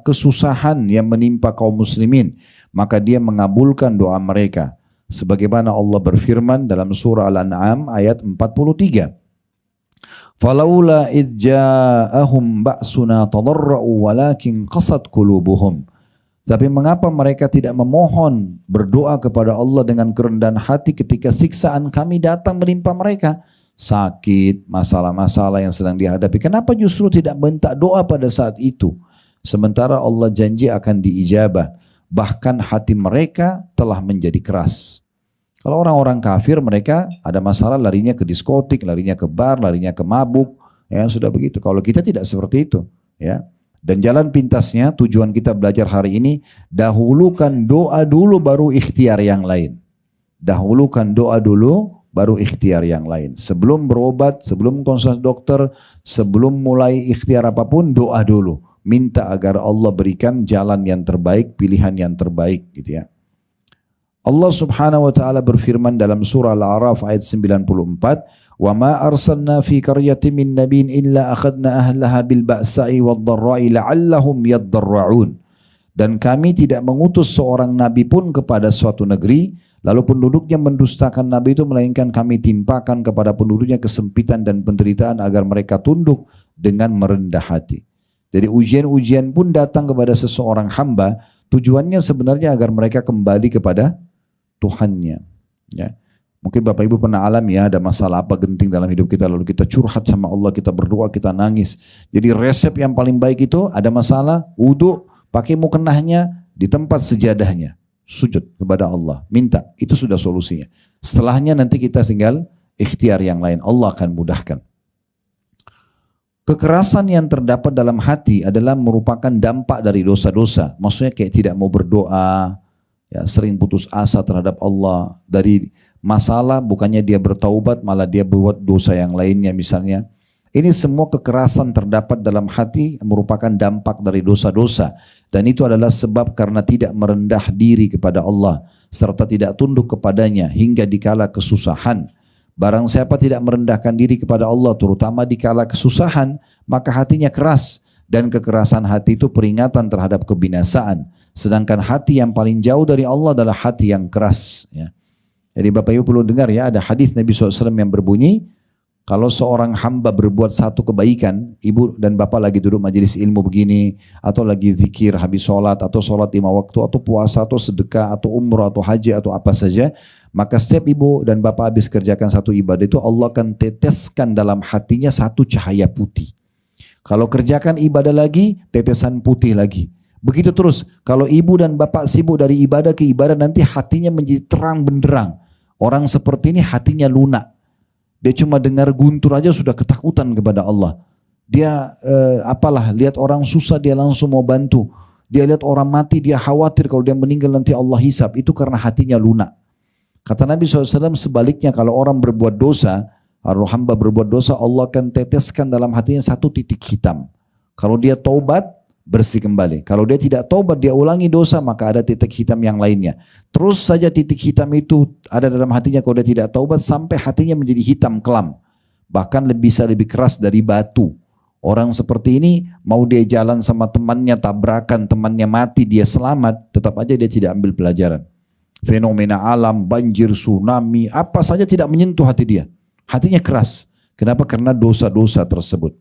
kesusahan yang menimpa kaum muslimin, maka dia mengabulkan doa mereka. Sebagaimana Allah berfirman dalam surah Al-An'am ayat 43. Falaula idh ja'ahum ba'suna tadarra'u walakin qasat qulubuhum. Tapi mengapa mereka tidak memohon berdoa kepada Allah dengan kerendahan hati ketika siksaan kami datang menimpa mereka? Sakit, masalah-masalah yang sedang dihadapi. Kenapa justru tidak minta doa pada saat itu? Sementara Allah janji akan diijabah. Bahkan hati mereka telah menjadi keras. Kalau orang-orang kafir mereka ada masalah larinya ke diskotik, larinya ke bar, larinya ke mabuk, ya sudah begitu. Kalau kita tidak seperti itu, ya. Dan jalan pintasnya tujuan kita belajar hari ini, dahulukan doa dulu baru ikhtiar yang lain. Dahulukan doa dulu baru ikhtiar yang lain. Sebelum berobat, sebelum konsultasi dokter, sebelum mulai ikhtiar apapun, doa dulu. Minta agar Allah berikan jalan yang terbaik, pilihan yang terbaik gitu ya. Allah subhanahu wa ta'ala berfirman dalam surah Al-A'raf ayat 94, "Wa ma arsalna fi qaryatin min nabiyyin illa akhadna ahlaha bil ba'sa'i wad dharra'i la'allahum yadharra'un." Dan kami tidak mengutus seorang nabi pun kepada suatu negeri, lalu penduduknya mendustakan nabi itu, melainkan kami timpakan kepada penduduknya kesempitan dan penderitaan agar mereka tunduk dengan merendah hati. Jadi ujian-ujian pun datang kepada seseorang hamba, tujuannya sebenarnya agar mereka kembali kepada Tuhannya. Ya. Mungkin Bapak Ibu pernah alami ya, ada masalah apa genting dalam hidup kita, lalu kita curhat sama Allah, kita berdoa, kita nangis. Jadi resep yang paling baik itu ada masalah, wudu, pakai mukenahnya di tempat sejadahnya, sujud kepada Allah, minta, itu sudah solusinya. Setelahnya nanti kita tinggal ikhtiar yang lain, Allah akan mudahkan. Kekerasan yang terdapat dalam hati adalah merupakan dampak dari dosa-dosa. Maksudnya kayak tidak mau berdoa, ya, sering putus asa terhadap Allah. Dari masalah bukannya dia bertaubat, malah dia buat dosa yang lainnya misalnya. Ini semua kekerasan terdapat dalam hati merupakan dampak dari dosa-dosa. Dan itu adalah sebab karena tidak merendah diri kepada Allah, serta tidak tunduk kepadanya hingga dikala kesusahan. Barang siapa tidak merendahkan diri kepada Allah, terutama dikala kesusahan, maka hatinya keras. Dan kekerasan hati itu peringatan terhadap kebinasaan. Sedangkan hati yang paling jauh dari Allah adalah hati yang keras. Ya. Jadi Bapak Ibu perlu dengar ya, ada hadis Nabi SAW yang berbunyi, kalau seorang hamba berbuat satu kebaikan, ibu dan bapak lagi duduk majelis ilmu begini, atau lagi zikir habis sholat, atau sholat 5 waktu, atau puasa, atau sedekah, atau umrah, atau haji, atau apa saja, maka setiap ibu dan bapak habis kerjakan satu ibadah itu, Allah akan teteskan dalam hatinya satu cahaya putih. Kalau kerjakan ibadah lagi, tetesan putih lagi. Begitu terus, kalau ibu dan bapak sibuk dari ibadah ke ibadah, nanti hatinya menjadi terang benderang. Orang seperti ini hatinya lunak. Dia cuma dengar guntur aja sudah ketakutan kepada Allah. Dia lihat orang susah dia langsung mau bantu. Dia lihat orang mati dia khawatir kalau dia meninggal nanti Allah hisab. Itu karena hatinya lunak. Kata Nabi SAW sebaliknya, kalau orang berbuat dosa, kalau hamba berbuat dosa, Allah akan teteskan dalam hatinya satu titik hitam. Kalau dia taubat, bersih kembali. Kalau dia tidak taubat, dia ulangi dosa, maka ada titik hitam yang lainnya. Terus saja titik hitam itu ada dalam hatinya kalau dia tidak taubat, sampai hatinya menjadi hitam kelam. Bahkan bisa lebih keras dari batu. Orang seperti ini mau dia jalan sama temannya tabrakan, temannya mati, dia selamat, tetap aja dia tidak ambil pelajaran. Fenomena alam, banjir, tsunami, apa saja tidak menyentuh hati dia. Hatinya keras. Kenapa? Karena dosa-dosa tersebut.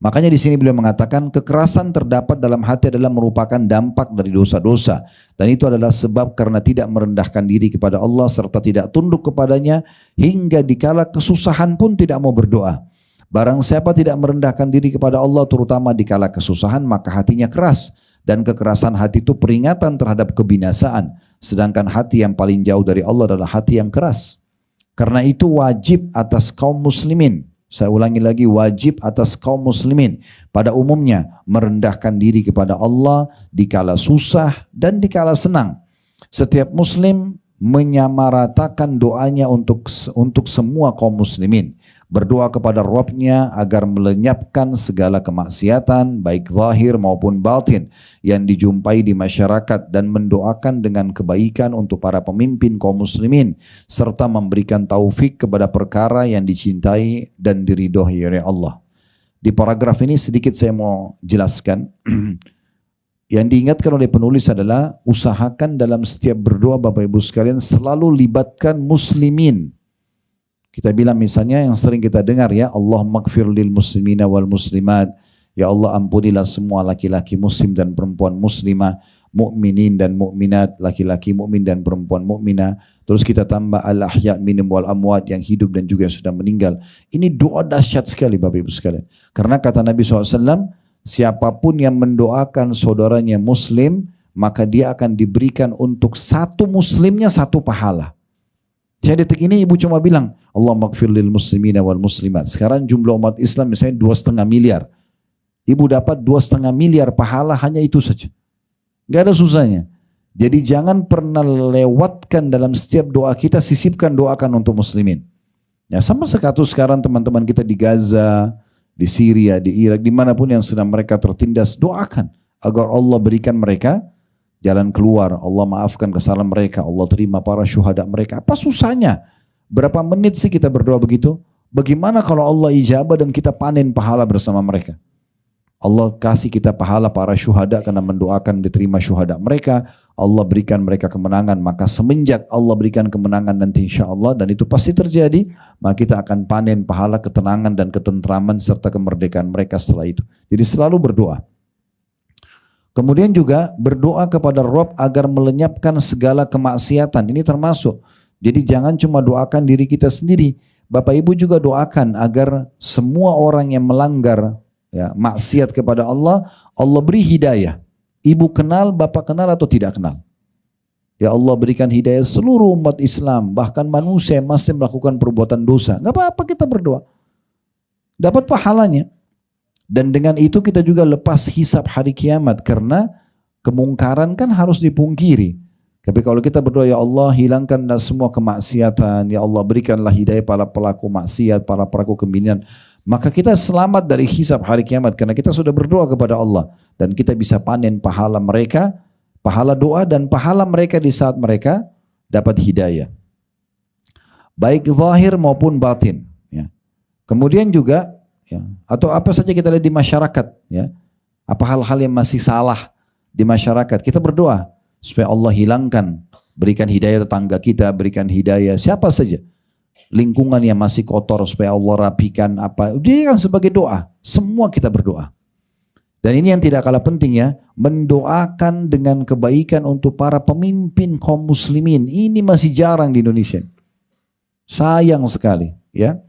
Makanya di sini beliau mengatakan kekerasan terdapat dalam hati adalah merupakan dampak dari dosa-dosa. Dan itu adalah sebab karena tidak merendahkan diri kepada Allah serta tidak tunduk kepadanya hingga dikala kesusahan pun tidak mau berdoa. Barang siapa tidak merendahkan diri kepada Allah terutama dikala kesusahan maka hatinya keras. Dan kekerasan hati itu peringatan terhadap kebinasaan. Sedangkan hati yang paling jauh dari Allah adalah hati yang keras. Karena itu wajib atas kaum muslimin. Saya ulangi lagi, wajib atas kaum muslimin pada umumnya merendahkan diri kepada Allah dikala susah dan dikala senang. Setiap muslim menyamaratakan doanya untuk semua kaum muslimin. Berdoa kepada Rabbnya agar melenyapkan segala kemaksiatan baik zahir maupun batin yang dijumpai di masyarakat dan mendoakan dengan kebaikan untuk para pemimpin kaum muslimin serta memberikan taufik kepada perkara yang dicintai dan diridhoi oleh Allah. Di paragraf ini sedikit saya mau jelaskan. Yang diingatkan oleh penulis adalah usahakan dalam setiap berdoa Bapak Ibu sekalian selalu libatkan muslimin. Kita bilang misalnya yang sering kita dengar ya, Allahumma gfir lil muslimina wal muslimat. Ya Allah ampunilah semua laki-laki muslim dan perempuan muslimah, mukminin dan mukminat, laki-laki mukmin dan perempuan mukminah. Terus kita tambah al ahya minhum wal amwat, yang hidup dan juga yang sudah meninggal. Ini doa dahsyat sekali Bapak Ibu sekalian. Karena kata Nabi SAW, siapapun yang mendoakan saudaranya muslim, maka dia akan diberikan untuk satu muslimnya satu pahala. Saya detik ini ibu cuma bilang, Allahumma gfir lil muslimina wal muslimat. Sekarang jumlah umat Islam misalnya 2,5 miliar. Ibu dapat 2,5 miliar pahala hanya itu saja. Gak ada susahnya. Jadi jangan pernah lewatkan dalam setiap doa kita, sisipkan doakan untuk muslimin. Ya sama sekatu sekarang teman-teman kita di Gaza, di Syria, di Irak, dimanapun yang sedang mereka tertindas, doakan agar Allah berikan mereka jalan keluar, Allah maafkan kesalahan mereka, Allah terima para syuhada mereka. Apa susahnya? Berapa menit sih kita berdoa begitu? Bagaimana kalau Allah ijabah dan kita panen pahala bersama mereka? Allah kasih kita pahala para syuhada karena mendoakan diterima syuhada mereka. Allah berikan mereka kemenangan. Maka semenjak Allah berikan kemenangan nanti insya Allah, dan itu pasti terjadi, maka kita akan panen pahala ketenangan dan ketentraman serta kemerdekaan mereka setelah itu. Jadi selalu berdoa. Kemudian juga berdoa kepada Rabb agar melenyapkan segala kemaksiatan. Ini termasuk. Jadi jangan cuma doakan diri kita sendiri. Bapak Ibu juga doakan agar semua orang yang melanggar ya, maksiat kepada Allah, Allah beri hidayah. Ibu kenal, bapak kenal atau tidak kenal. Ya Allah berikan hidayah seluruh umat Islam. Bahkan manusia yang masih melakukan perbuatan dosa. Gak apa-apa kita berdoa. Dapat pahalanya. Dan dengan itu kita juga lepas hisab hari kiamat. Karena kemungkaran kan harus dipungkiri. Tapi kalau kita berdoa, ya Allah hilangkanlah semua kemaksiatan. Ya Allah berikanlah hidayah para pelaku maksiat, para pelaku kebinian. Maka kita selamat dari hisab hari kiamat. Karena kita sudah berdoa kepada Allah. Dan kita bisa panen pahala mereka, pahala doa dan pahala mereka di saat mereka dapat hidayah. Baik zahir maupun batin. Ya. Kemudian juga, ya, atau apa saja kita lihat di masyarakat, ya, apa hal-hal yang masih salah di masyarakat, kita berdoa supaya Allah hilangkan, berikan hidayah tetangga kita, berikan hidayah siapa saja, lingkungan yang masih kotor supaya Allah rapikan apa, dia kan sebagai doa, semua kita berdoa. Dan ini yang tidak kalah penting ya, mendoakan dengan kebaikan untuk para pemimpin kaum muslimin, ini masih jarang di Indonesia, sayang sekali ya.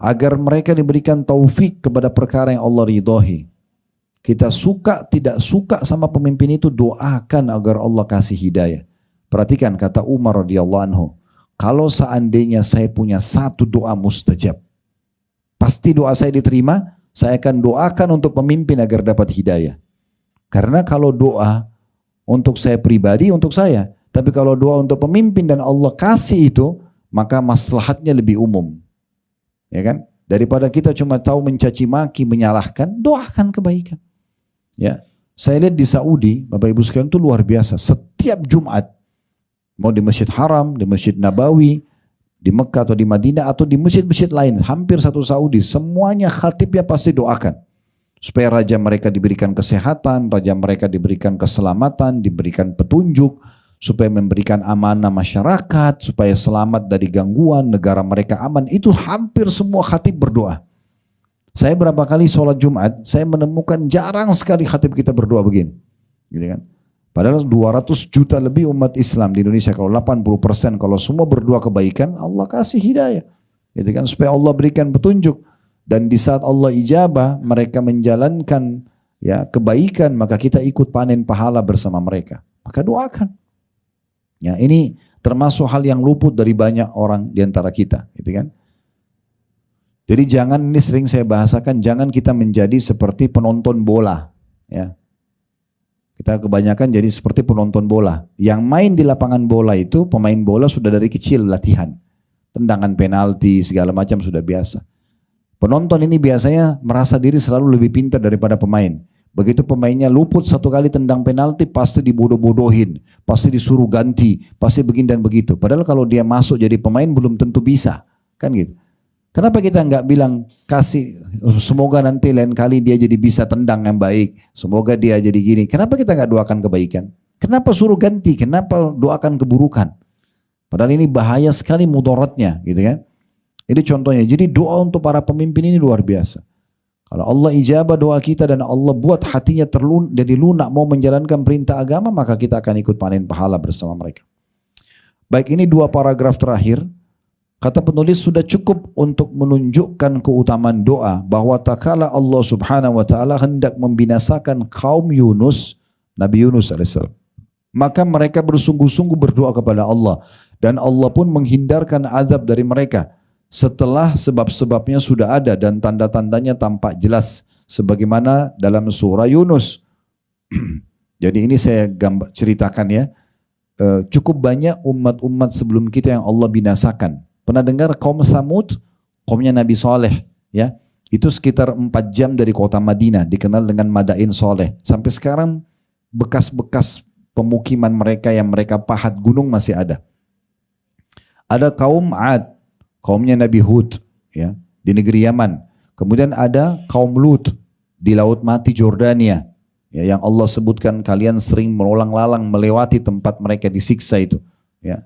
Agar mereka diberikan taufik kepada perkara yang Allah ridhoi. Kita suka tidak suka sama pemimpin itu, doakan agar Allah kasih hidayah. Perhatikan kata Umar radhiyallahu anhu, kalau seandainya saya punya satu doa mustajab, pasti doa saya diterima, saya akan doakan untuk pemimpin agar dapat hidayah. Karena kalau doa untuk saya pribadi, untuk saya, tapi kalau doa untuk pemimpin dan Allah kasih itu, maka maslahatnya lebih umum. Ya kan? Daripada kita cuma tahu mencaci maki, menyalahkan, doakan kebaikan. Ya, saya lihat di Saudi, Bapak Ibu sekalian itu luar biasa. Setiap Jumat, mau di Masjid Haram, di Masjid Nabawi, di Mekah atau di Madinah atau di masjid-masjid lain, hampir satu Saudi, semuanya khatibnya pasti doakan. Supaya raja mereka diberikan kesehatan, raja mereka diberikan keselamatan, diberikan petunjuk, supaya memberikan amanah masyarakat, supaya selamat dari gangguan, negara mereka aman. Itu hampir semua khatib berdoa. Saya berapa kali sholat Jumat, saya menemukan jarang sekali khatib kita berdoa begini. Gitu kan? Padahal 200 juta lebih umat Islam di Indonesia, kalau 80% kalau semua berdoa kebaikan, Allah kasih hidayah. Gitu kan? Supaya Allah berikan petunjuk. Dan di saat Allah ijabah, mereka menjalankan ya kebaikan, maka kita ikut panen pahala bersama mereka. Maka doakan. Ya, ini termasuk hal yang luput dari banyak orang di antara kita, gitu kan? Jadi jangan, ini sering saya bahasakan, jangan kita menjadi seperti penonton bola, ya. Kita kebanyakan jadi seperti penonton bola. Yang main di lapangan bola itu pemain bola sudah dari kecil latihan. Tendangan penalti segala macam sudah biasa. Penonton ini biasanya merasa diri selalu lebih pintar daripada pemain. Begitu pemainnya luput satu kali tendang penalti, pasti dibodoh-bodohin, pasti disuruh ganti, pasti begini dan begitu. Padahal kalau dia masuk jadi pemain belum tentu bisa, kan gitu. Kenapa kita nggak bilang kasih, semoga nanti lain kali dia jadi bisa tendang yang baik, semoga dia jadi gini. Kenapa kita nggak doakan kebaikan? Kenapa suruh ganti? Kenapa doakan keburukan? Padahal ini bahaya sekali mudaratnya, gitu kan? Ini contohnya. Jadi doa untuk para pemimpin ini luar biasa. Kalau Allah ijabah doa kita dan Allah buat hatinya jadi lunak mau menjalankan perintah agama, maka kita akan ikut panen pahala bersama mereka. Baik, ini 2 paragraf terakhir. Kata penulis sudah cukup untuk menunjukkan keutamaan doa bahwa tatkala Allah Subhanahu wa taala hendak membinasakan kaum Yunus, Nabi Yunus alaihissalam, maka mereka bersungguh-sungguh berdoa kepada Allah dan Allah pun menghindarkan azab dari mereka setelah sebab-sebabnya sudah ada dan tanda-tandanya tampak jelas sebagaimana dalam surah Yunus. Jadi ini saya ceritakan ya, cukup banyak umat-umat sebelum kita yang Allah binasakan. Pernah dengar kaum Samud, kaumnya Nabi Saleh, ya? Itu sekitar 4 jam dari kota Madinah, dikenal dengan Madain Saleh. Sampai sekarang bekas-bekas pemukiman mereka yang mereka pahat gunung masih ada. Ada kaum Ad, kaumnya Nabi Hud, ya, di negeri Yaman. Kemudian ada kaum Lut di Laut Mati Jordania, ya, yang Allah sebutkan kalian sering melolang-lalang melewati tempat mereka disiksa itu, ya.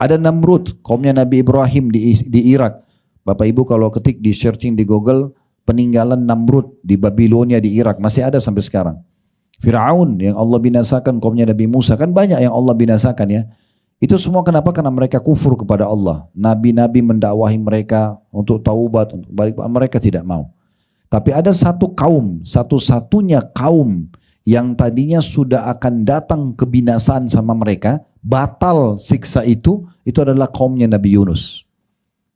Ada Namrud, kaumnya Nabi Ibrahim di Irak. Bapak Ibu kalau ketik di searching di Google peninggalan Namrud di Babilonia di Irak, masih ada sampai sekarang. Fir'aun yang Allah binasakan, kaumnya Nabi Musa, kan banyak yang Allah binasakan ya. Itu semua kenapa? Karena mereka kufur kepada Allah. Nabi-nabi mendakwahi mereka untuk taubat, untuk balik, mereka tidak mau. Tapi ada satu kaum, satu-satunya kaum yang tadinya sudah akan datang kebinasaan sama mereka, batal siksa itu adalah kaumnya Nabi Yunus.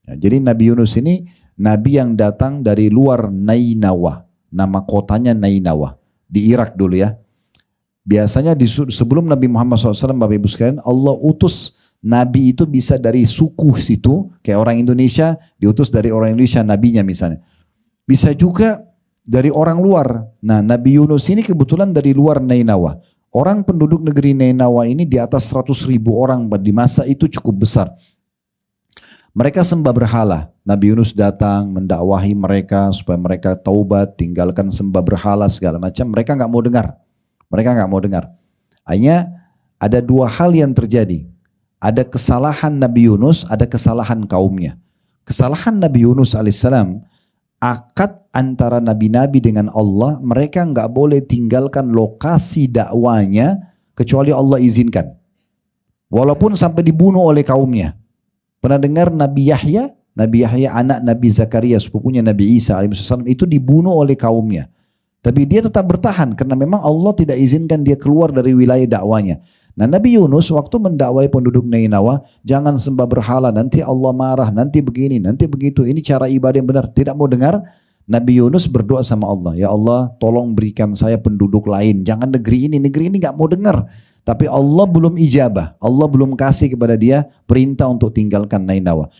Ya, jadi Nabi Yunus ini nabi yang datang dari luar Nainawa, nama kotanya Nainawa di Irak dulu ya. Biasanya sebelum Nabi Muhammad SAW, Bapak Ibu sekalian, Allah utus nabi itu bisa dari suku situ, kayak orang Indonesia diutus dari orang Indonesia nabinya misalnya. Bisa juga dari orang luar. Nah, Nabi Yunus ini kebetulan dari luar Nainawa. Orang penduduk negeri Nainawa ini di atas 100.000 orang di masa itu cukup besar. Mereka sembah berhala. Nabi Yunus datang mendakwahi mereka supaya mereka taubat, tinggalkan sembah berhala segala macam. Mereka nggak mau dengar. Mereka nggak mau dengar. Hanya ada 2 hal yang terjadi. Ada kesalahan Nabi Yunus, ada kesalahan kaumnya. Kesalahan Nabi Yunus alaihissalam, akad antara nabi-nabi dengan Allah, mereka nggak boleh tinggalkan lokasi dakwanya kecuali Allah izinkan. Walaupun sampai dibunuh oleh kaumnya. Pernah dengar Nabi Yahya? Nabi Yahya anak Nabi Zakaria, sepupunya Nabi Isa alaihissalam, itu dibunuh oleh kaumnya. Tapi dia tetap bertahan karena memang Allah tidak izinkan dia keluar dari wilayah dakwanya. Nah, Nabi Yunus waktu mendakwai penduduk Nainawa, jangan sembah berhala, nanti Allah marah, nanti begini, nanti begitu. Ini cara ibadah yang benar. Tidak mau dengar. Nabi Yunus berdoa sama Allah, ya Allah tolong berikan saya penduduk lain, jangan negeri ini nggak mau dengar. Tapi Allah belum ijabah, Allah belum kasih kepada dia perintah untuk tinggalkan Nainawa.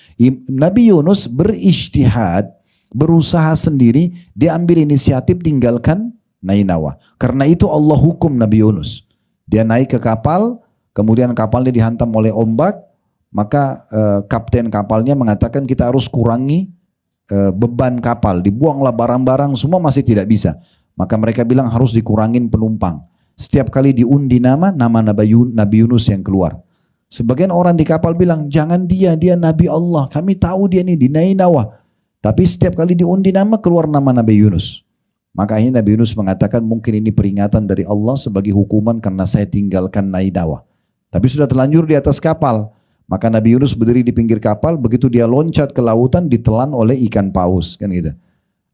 Nabi Yunus berijtihad, berusaha sendiri, dia ambil inisiatif tinggalkan Nainawa. Karena itu Allah hukum Nabi Yunus. Dia naik ke kapal, kemudian kapalnya dihantam oleh ombak, maka kapten kapalnya mengatakan kita harus kurangi beban kapal, dibuanglah barang-barang, semua masih tidak bisa. Maka mereka bilang harus dikurangin penumpang. Setiap kali diundi nama Nabi Yunus yang keluar. Sebagian orang di kapal bilang, jangan dia Nabi Allah, kami tahu dia ini di Nainawa. Tapi setiap kali diundi nama, keluar nama Nabi Yunus. Maka akhirnya Nabi Yunus mengatakan, mungkin ini peringatan dari Allah sebagai hukuman karena saya tinggalkan Nainawa. Tapi sudah terlanjur di atas kapal. Maka Nabi Yunus berdiri di pinggir kapal, begitu dia loncat ke lautan, ditelan oleh ikan paus. Kan gitu.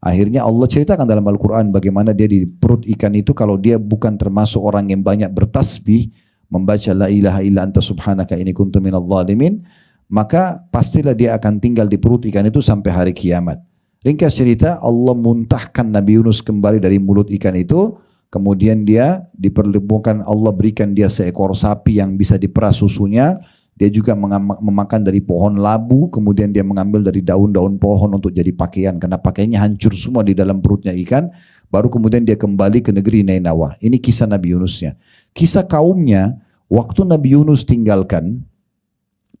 Akhirnya Allah ceritakan dalam Al-Quran bagaimana dia di perut ikan itu, kalau dia bukan termasuk orang yang banyak bertasbih, membaca la ilaha illa anta subhanaka inni kuntu minadh dhalimin, maka pastilah dia akan tinggal di perut ikan itu sampai hari kiamat. Ringkas cerita, Allah muntahkan Nabi Yunus kembali dari mulut ikan itu, kemudian dia dipertemukan, Allah berikan dia seekor sapi yang bisa diperas susunya. Dia juga memakan dari pohon labu, kemudian dia mengambil dari daun-daun pohon untuk jadi pakaian, karena pakaiannya hancur semua di dalam perutnya ikan. Baru kemudian dia kembali ke negeri Nainawa. Ini kisah Nabi Yunusnya. Kisah kaumnya, waktu Nabi Yunus tinggalkan,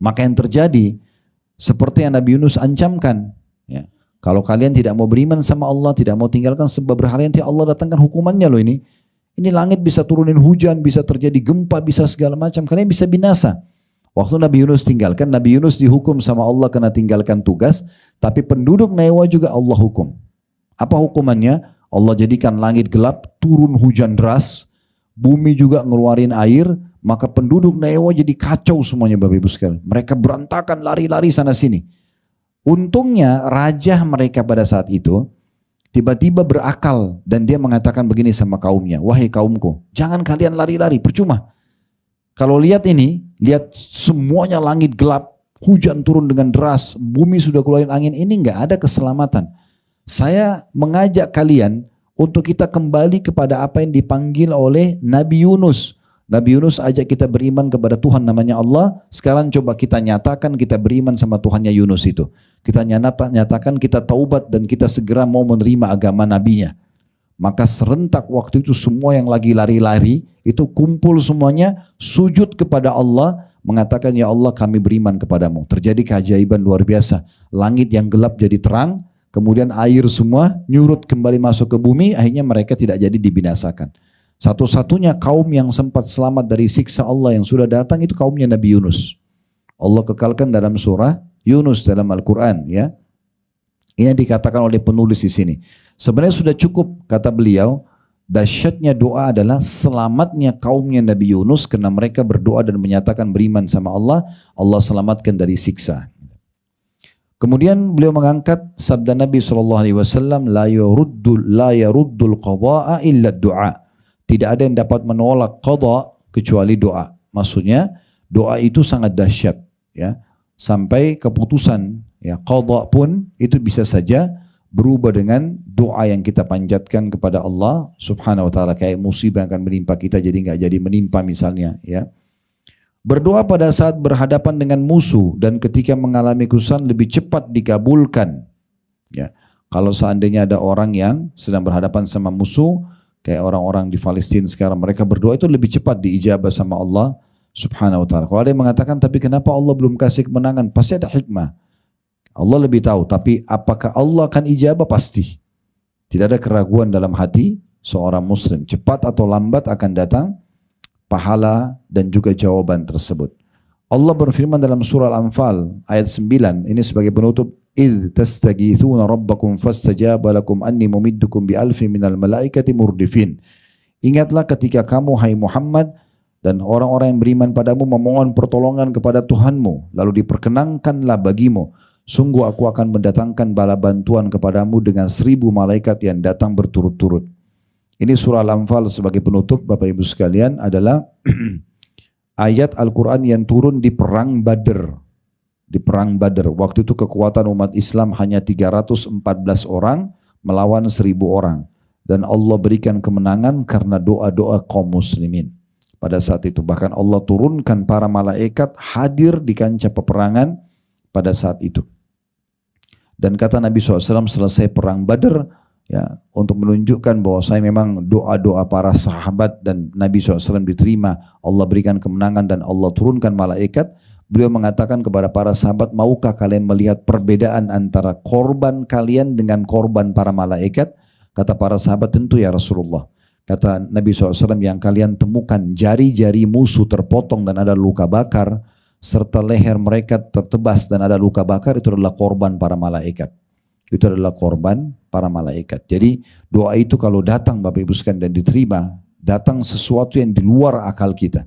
maka yang terjadi seperti yang Nabi Yunus ancamkan. Ya. Kalau kalian tidak mau beriman sama Allah, tidak mau tinggalkan sebab berhala, nanti Allah datangkan hukumannya loh ini. Ini langit bisa turunin hujan, bisa terjadi gempa, bisa segala macam. Kalian bisa binasa. Waktu Nabi Yunus tinggalkan, Nabi Yunus dihukum sama Allah karena tinggalkan tugas, tapi penduduk Nainawa juga Allah hukum. Apa hukumannya? Allah jadikan langit gelap, turun hujan deras, bumi juga ngeluarin air, maka penduduk Nainawa jadi kacau semuanya Bapak Ibu sekalian. Mereka berantakan, lari-lari sana sini. Untungnya raja mereka pada saat itu tiba-tiba berakal dan dia mengatakan begini sama kaumnya, wahai kaumku, jangan kalian lari-lari, percuma. Kalau lihat ini, lihat semuanya langit gelap, hujan turun dengan deras, bumi sudah keluarin angin, ini nggak ada keselamatan. Saya mengajak kalian untuk kita kembali kepada apa yang dipanggil oleh Nabi Yunus. Nabi Yunus ajak kita beriman kepada Tuhan namanya Allah. Sekarang coba kita nyatakan kita beriman sama Tuhannya Yunus itu. Kita nyatakan kita taubat dan kita segera mau menerima agama nabinya. Maka serentak waktu itu semua yang lagi lari-lari itu kumpul semuanya sujud kepada Allah, mengatakan ya Allah kami beriman kepadamu. Terjadi keajaiban luar biasa. Langit yang gelap jadi terang, kemudian air semua nyurut kembali masuk ke bumi, akhirnya mereka tidak jadi dibinasakan. Satu-satunya kaum yang sempat selamat dari siksa Allah yang sudah datang itu kaumnya Nabi Yunus. Allah kekalkan dalam surah Yunus dalam Al-Quran, ya. Ini yang dikatakan oleh penulis di sini. Sebenarnya sudah cukup, kata beliau, dahsyatnya doa adalah selamatnya kaumnya Nabi Yunus karena mereka berdoa dan menyatakan beriman sama Allah, Allah selamatkan dari siksa. Kemudian beliau mengangkat sabda Nabi SAW, la yaruddul qada'a illa du'a. Tidak ada yang dapat menolak qada kecuali doa. Maksudnya doa itu sangat dahsyat, ya. Sampai keputusan, ya, qada pun itu bisa saja berubah dengan doa yang kita panjatkan kepada Allah Subhanahu wa taala, kayak musibah yang akan menimpa kita jadi nggak jadi menimpa misalnya, ya. Berdoa pada saat berhadapan dengan musuh dan ketika mengalami kesusahan lebih cepat dikabulkan, ya. Kalau seandainya ada orang yang sedang berhadapan sama musuh kayak orang-orang di Palestina sekarang, mereka berdoa itu lebih cepat diijabah sama Allah Subhanahu wa taala. Kalau ada yang mengatakan tapi kenapa Allah belum kasih kemenangan? Pasti ada hikmah. Allah lebih tahu, tapi apakah Allah akan ijabah? Pasti. Tidak ada keraguan dalam hati seorang muslim. Cepat atau lambat akan datang pahala dan juga jawaban tersebut. Allah berfirman dalam surah Al-Anfal ayat 9, ini sebagai penutup, إِذْ تَسْتَغِيثُونَ رَبَّكُمْ فَاسْتَجَابَ لَكُمْ أَنِّي مُمِدُّكُمْ بِأَلْفٍ مِنَ الْمَلَائِكَةِ مُرْدِفِينَ. Ingatlah ketika kamu, hai Muhammad, dan orang-orang yang beriman padamu memohon pertolongan kepada Tuhanmu, lalu diperkenankanlah bagimu, sungguh aku akan mendatangkan bala bantuan kepadamu dengan 1000 malaikat yang datang berturut-turut. Ini surah Al-Anfal sebagai penutup Bapak Ibu sekalian adalah ayat Al-Quran yang turun di perang Badr. Di perang Badr, waktu itu kekuatan umat Islam hanya 314 orang melawan 1000 orang. Dan Allah berikan kemenangan karena doa-doa kaum muslimin. Pada saat itu bahkan Allah turunkan para malaikat hadir di kancah peperangan pada saat itu. Dan kata Nabi SAW selesai perang Badr, ya, untuk menunjukkan bahwa saya memang doa-doa para sahabat dan Nabi SAW diterima, Allah berikan kemenangan dan Allah turunkan malaikat, Beliau mengatakan kepada para sahabat, maukah kalian melihat perbedaan antara korban kalian dengan korban para malaikat? Kata para sahabat, tentu ya Rasulullah. Kata Nabi SAW, yang kalian temukan jari-jari musuh terpotong dan ada luka bakar, serta leher mereka tertebas dan ada luka bakar, itu adalah korban para malaikat. Itu adalah korban para malaikat. Jadi doa itu kalau datang Bapak Ibu sekalian dan diterima, datang sesuatu yang di luar akal kita.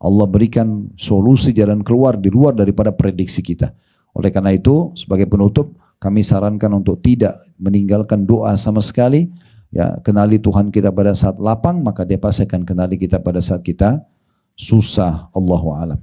Allah berikan solusi jalan keluar di luar daripada prediksi kita. Oleh karena itu, sebagai penutup, kami sarankan untuk tidak meninggalkan doa sama sekali. Ya, kenali Tuhan kita pada saat lapang, maka Dia pasti akan kenali kita pada saat kita susah. Allahu a'lam.